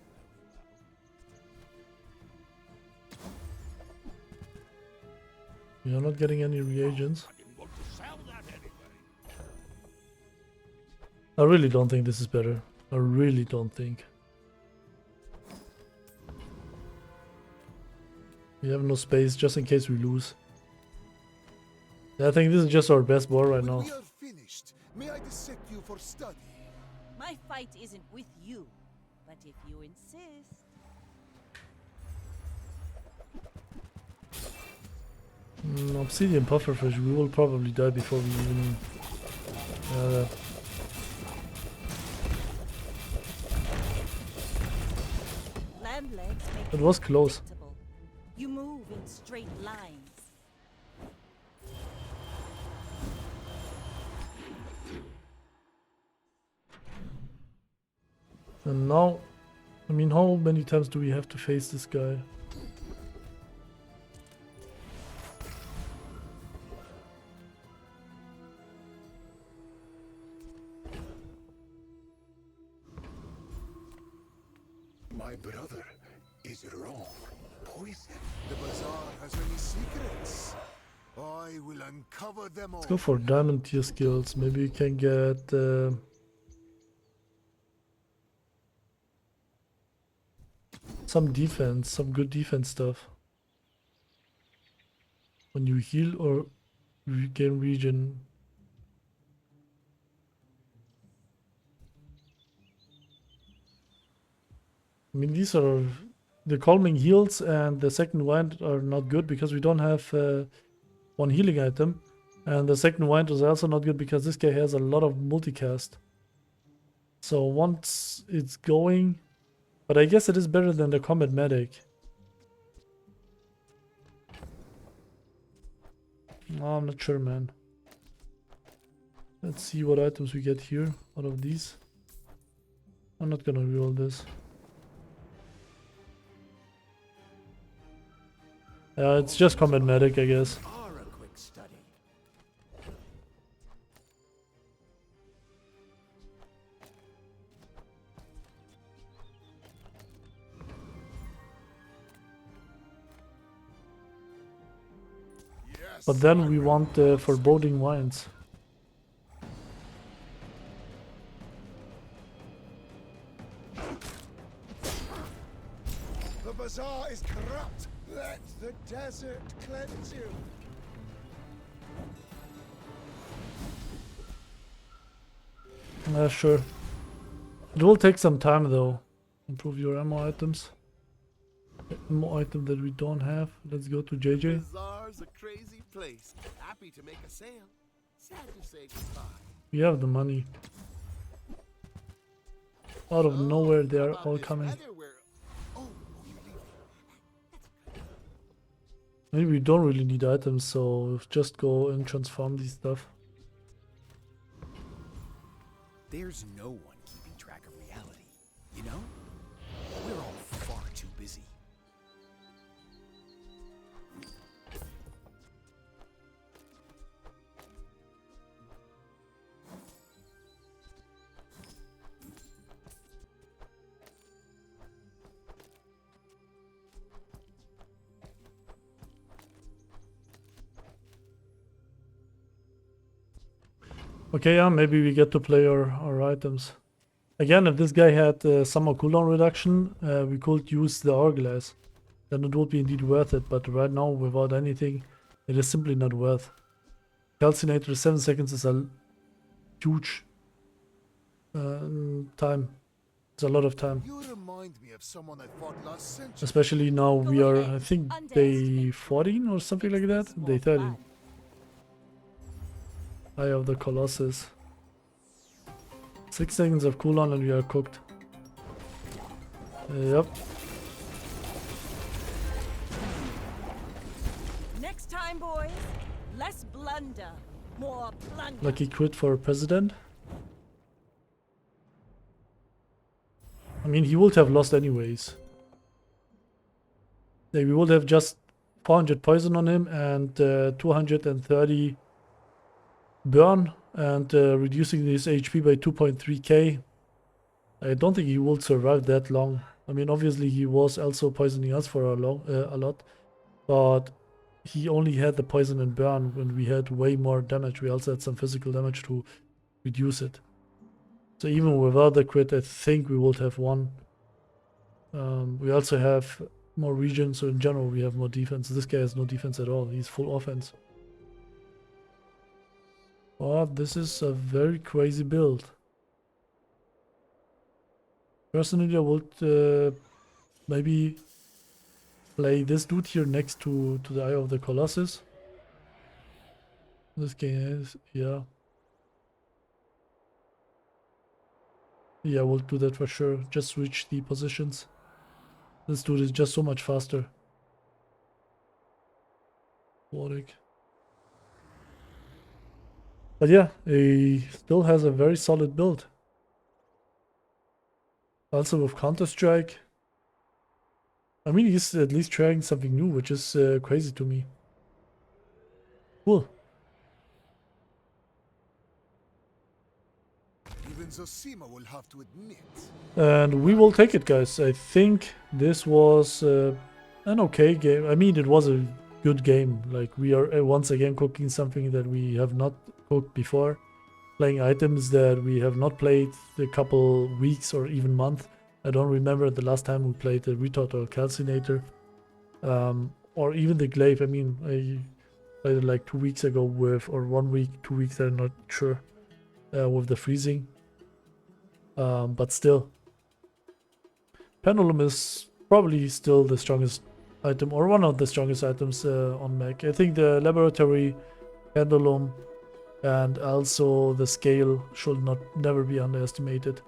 We are not getting any reagents. I didn't want to sell that anyway. I really don't think this is better. I really don't think. We have no space just in case we lose. Yeah, I think this is just our best war right When now. we are finished, may I dissect you for study? My fight isn't with you, but if you insist. Obsidian pufferfish, we will probably die before we even... Land legs make It was close. predictable. You move in straight lines. And now, I mean, how many times do we have to face this guy? My brother is wrong. Poison. The Bazaar has many secrets. I will uncover them all. Let's go for diamond tier skills. Maybe we can get some defense, some good defense stuff. When you heal or regain region. I mean, these are the calming heals and the second wind are not good because we don't have one healing item, and the second wind is also not good because this guy has a lot of multicast. So once it's going, but I guess it is better than the combat medic. Oh, I'm not sure, man. Let's see what items we get here out of these. I'm not gonna reroll this. It's just combat medic, I guess. Are a quick study. Yes, But then we want foreboding winds. the Bazaar is corrupt. Let the desert cleanse you. Sure. It will take some time though. Improve your ammo items. Ammo item that we don't have. Let's go to JJ. Bazaar's a crazy place. Happy to make a sale. Sad to say goodbye. We have the money. Out of nowhere they are all coming. Oh, you leave. Maybe we don't really need items, so just go and transform these stuff. There's no one keeping track of reality, you know? We're all far too busy. Okay, yeah, maybe we get to play our items. Again, if this guy had summer cooldown reduction, we could use the hourglass. Then it would be indeed worth it, but right now, without anything, it is simply not worth. Calcinator 7 seconds is a huge time. It's a lot of time. You remind me of someone I fought last century. Especially now we Go are, ahead, I think, underestimate day 14 or something like that? It's more Day 13. fun. Eye of the Colossus. 6 seconds of cooldown and we are cooked. Yep. Next time, boys, less blunder, more plunder. Lucky crit for president. I mean, he would have lost anyways. Yeah, we would have just 400 poison on him and 230 burn and reducing his HP by 2.3k. I don't think he will survive that long. I mean, obviously he was also poisoning us for a lot, but he only had the poison and burn when we had way more damage. We also had some physical damage to reduce it. So even without the crit, I think we would have won. We also have more region, so in general we have more defense. This guy has no defense at all. He's full offense. Oh, this is a very crazy build. Personally, I would maybe play this dude here next to the Eye of the Colossus. This guy is, yeah. Yeah, we'll do that for sure. Just switch the positions. This dude is just so much faster. Warwick. But yeah, he still has a very solid build. Also with Counter-Strike. I mean, he's at least trying something new, which is crazy to me. Cool. Even Zosima will have to admit. And we will take it, guys. I think this was an okay game. I mean, it was a good game. Like, we are once again cooking something that we have not cooked before. Playing items that we have not played a couple weeks or even month. I don't remember the last time we played the Retort or Calcinator. Or even the Glaive. I mean, I played it like 2 weeks ago with, or 1 week, 2 weeks, I'm not sure, with the freezing. But still, Pendulum is probably still the strongest item, or one of the strongest items on Mac. I think the Laboratory, Pendulum, and also the Scale should never be underestimated.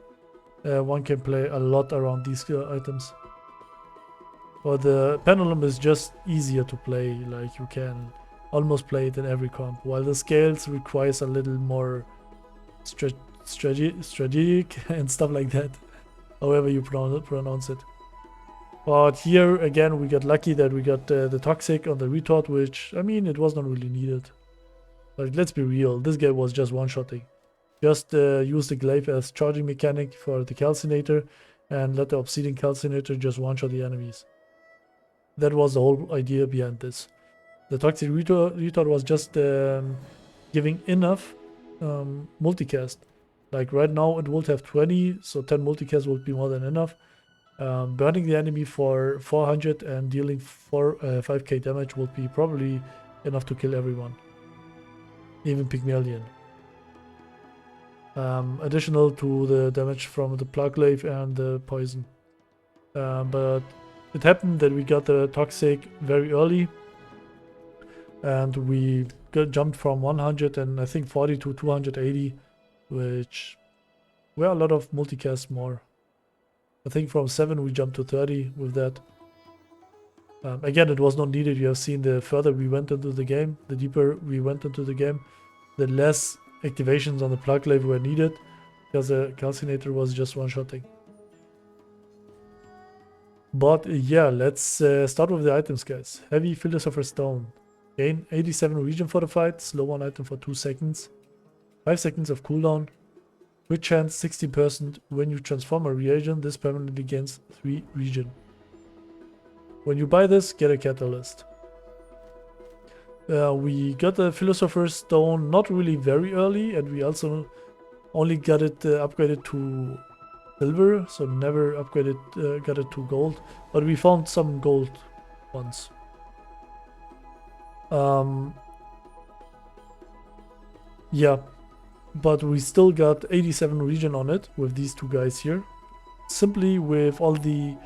One can play a lot around these items. But the Pendulum is just easier to play, like you can almost play it in every comp, while the Scales requires a little more strategic and stuff like that, however you pronounce it. But here again we got lucky that we got the Toxic on the Retort, which, I mean, it was not really needed. Like, let's be real, this guy was just one-shotting. Just use the Glaive as charging mechanic for the Calcinator and let the Obsidian Calcinator just one-shot the enemies. That was the whole idea behind this. The Toxic Retort was just giving enough multicast. Like right now it would have 20, so 10 multicast would be more than enough. Burning the enemy for 400 and dealing 5k damage would be probably enough to kill everyone. Even Pygmalion. Additional to the damage from the Glaive and the poison. But it happened that we got the Toxic very early. And we jumped from 100 and I think 40 to 280, which were a lot of multicast more. I think from 7 we jumped to 30 with that. Again, it was not needed. You have seen the further we went into the game, the deeper we went into the game, the less activations on the Glaive were needed, because the Calcinator was just one-shotting. But yeah, let's start with the items, guys. Heavy Philosopher Stone. Gain 87 region for the fight, slow one item for 2 seconds, 5 seconds of cooldown, crit chance 60%. When you transform a reagent, this permanently gains 3 region. When you buy this, get a catalyst. We got the Philosopher's Stone not really very early, and we also only got it upgraded to silver, so never upgraded, got it to gold, but we found some gold ones. Yeah, but we still got 87 region on it with these 2 guys here. Simply with all the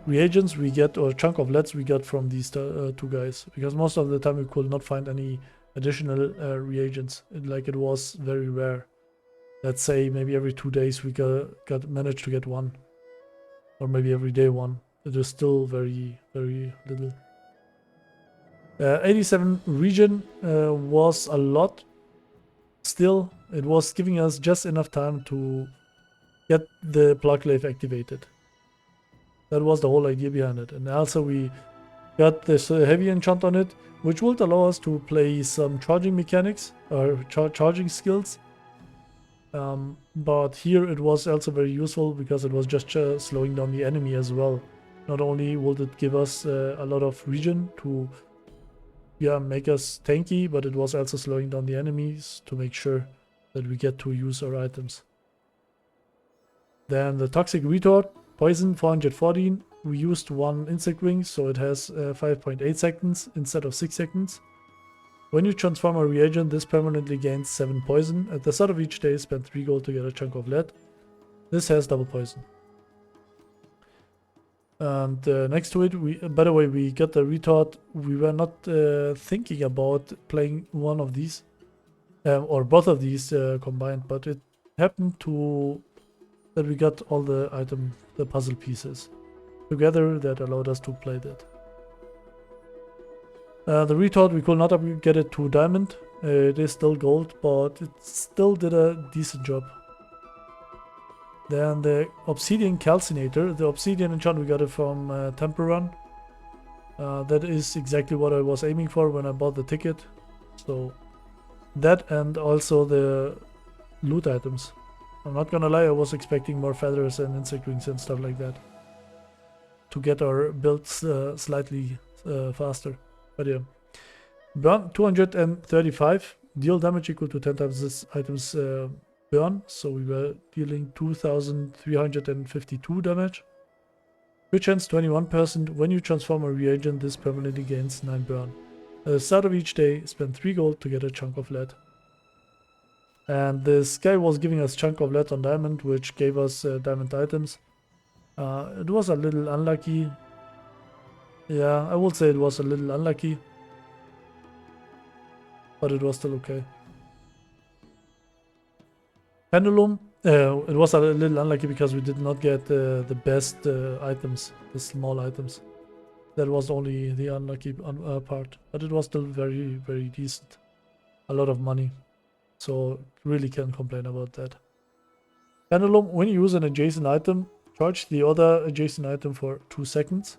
reagents we get, or chunk of leads we got from these 2 guys, because most of the time we could not find any additional reagents. It was very rare. Let's say maybe every 2 days we managed to get 1, or maybe every day 1. It is still very, very little. 87 region was a lot. Still, it was giving us just enough time to get the Glaive activated. That was the whole idea behind it. And also we got this heavy enchant on it, which would allow us to play some charging mechanics or charging skills. But here it was also very useful because it was just slowing down the enemy as well. Not only would it give us a lot of region to make us tanky, but it was also slowing down the enemies to make sure that we get to use our items. Then the Toxic Retort, poison 414. We used 1 insect ring, so it has 5.8 seconds instead of 6 seconds. When you transform a reagent, this permanently gains 7 poison. At the start of each day, spend 3 gold to get a chunk of lead. This has double poison. And next to it, by the way, we got the Retort. We were not thinking about playing one of these, or both of these combined, but it happened that we got all the puzzle pieces together that allowed us to play that. The Retort, we could not get it to diamond. It is still gold, but it still did a decent job. Then the Obsidian Calcinator. The Obsidian enchant, we got it from Temple Run. That is exactly what I was aiming for when I bought the ticket. So that, and also the loot items. I'm not gonna lie, I was expecting more feathers and insect wings and stuff like that to get our builds slightly faster. But yeah. Burn 235. Deal damage equal to 10 times this item's burn. So we were dealing 2352 damage. Crit chance 21%. When you transform a reagent, this permanently gains 9 burn. At the start of each day, spend 3 gold to get a chunk of lead. And this guy was giving us chunk of lead on diamond, which gave us diamond items. It was a little unlucky. Yeah, I would say it was a little unlucky. But it was still okay. Pendulum. It was a little unlucky because we did not get the best items, the small items. That was only the unlucky part. But it was still very, very decent. A lot of money. So really can't complain about that. Pendulum, when you use an adjacent item, charge the other adjacent item for 2 seconds.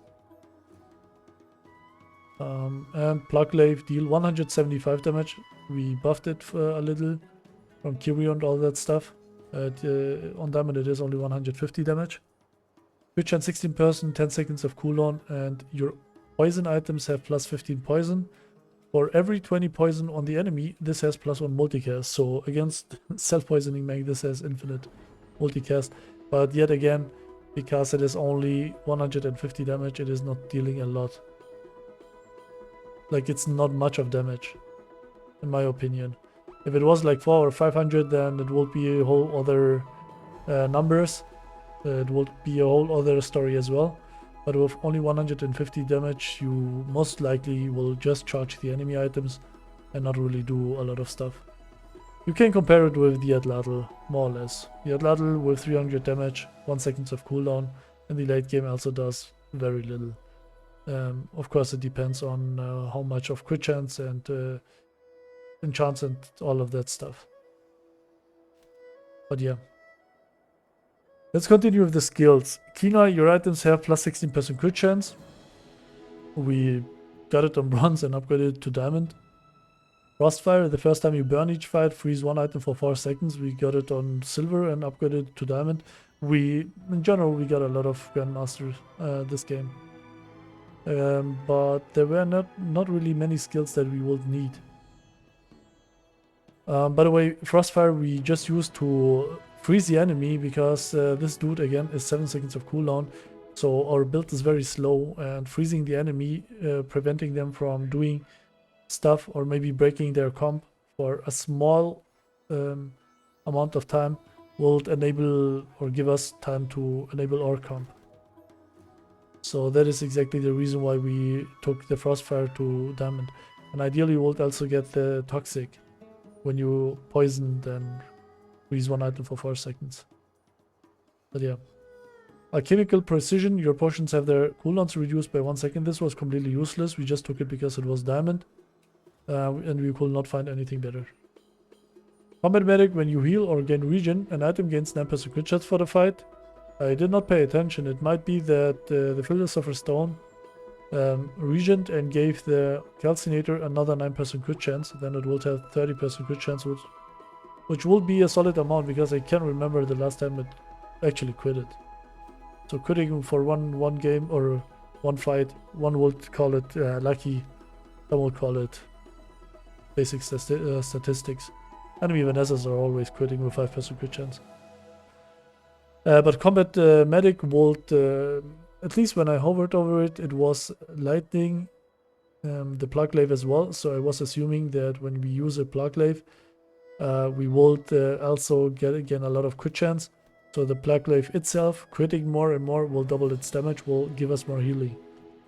And Plug Glaive, deal 175 damage. We buffed it for a little from Kyrio and all that stuff. On diamond it is only 150 damage. Crit chance 16%, 10 seconds of cooldown, and your poison items have plus 15 poison. For every 20 poison on the enemy, this has plus 1 multicast. So against self-poisoning mag, this has infinite multicast. But yet again, because it is only 150 damage, it is not dealing a lot. Like, it's not much of damage, in my opinion. If it was like 400 or 500, then it would be a whole other numbers. It would be a whole other story as well. But with only 150 damage, you most likely will just charge the enemy items and not really do a lot of stuff. You can compare it with the Atlatl, more or less. The Atlatl with 300 damage, 1 second of cooldown, and the late game also does very little. Of course, it depends on how much of crit chance and enchants and all of that stuff. But yeah. Let's continue with the skills. Kina, your items have plus 16% crit chance. We got it on bronze and upgraded it to diamond. Frostfire, the first time you burn each fight, freeze one item for 4 seconds. We got it on silver and upgraded it to diamond. In general, we got a lot of Grandmasters this game. But there were not really many skills that we would need. By the way, Frostfire we just used to freeze the enemy because this dude again is 7 seconds of cooldown. So our build is very slow, and freezing the enemy, preventing them from doing stuff or maybe breaking their comp for a small amount of time will enable or give us time to enable our comp. So that is exactly the reason why we took the Frostfire to diamond. And ideally you would also get the Toxic when you poison, then freeze one item for 4 seconds. But yeah. Alchemical Precision, your potions have their cooldowns reduced by 1 second. This was completely useless. We just took it because it was diamond. And we could not find anything better. Combat Medic, when you heal or gain regen, an item gains 9% crit chance for the fight. I did not pay attention. It might be that the Philosopher Stone regened and gave the Calcinator another 9% crit chance. Then it would have 30% crit chance, which will be a solid amount because I can't remember the last time it actually critted. So critting for one game or one fight, one would call it lucky, some would call it basic statistics. Enemy Vanessas are always critting with 5% crit chance. But Combat Medic would, at least when I hovered over it, it was lightning the Plug Glaive as well. So I was assuming that when we use a Plug Glaive, we would also get again a lot of crit chance. So the Plug Glaive itself, critting more and more, will double its damage, will give us more healing.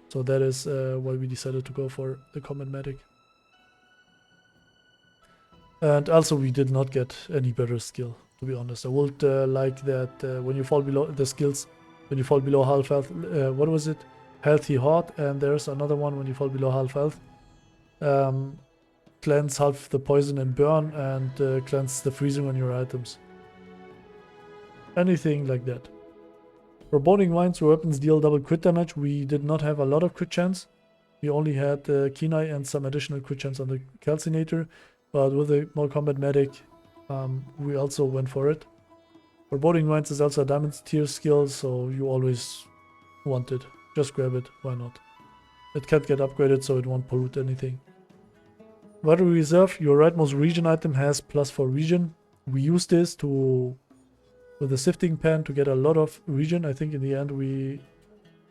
So that is why we decided to go for the Combat Medic. And also we did not get any better skill, to be honest. I would like that when you fall below the skills, when you fall below half health, what was it? Healthy Heart, and there's another one when you fall below half health. Cleanse half the poison and burn, and cleanse the freezing on your items. Anything like that. For Boning Vines, your weapons deal double crit damage. We did not have a lot of crit chance. We only had Kenai and some additional crit chance on the Calcinator. But with the more Combat Medic, we also went for it. Foreboding Minds is also a diamond tier skill, so you always want it. Just grab it, why not? It can't get upgraded, so it won't pollute anything. Vital Reserve, your rightmost region item has +4 region. We use this with the sifting pan to get a lot of region. I think in the end we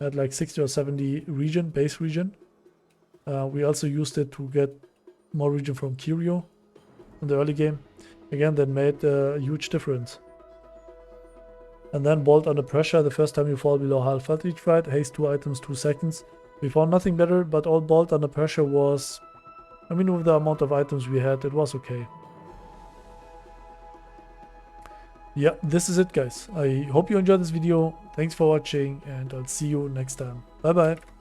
had like 60 or 70 region, base region. We also used it to get more region from Curio in the early game. Again, that made a huge difference. And then Bolt Under Pressure, the first time you fall below half health each fight, haste 2 items 2 seconds. We found nothing better, but all Bolt Under Pressure was, I mean, with the amount of items we had, it was okay. Yeah, this is it, guys. I hope you enjoyed this video. Thanks for watching, and I'll see you next time. Bye bye.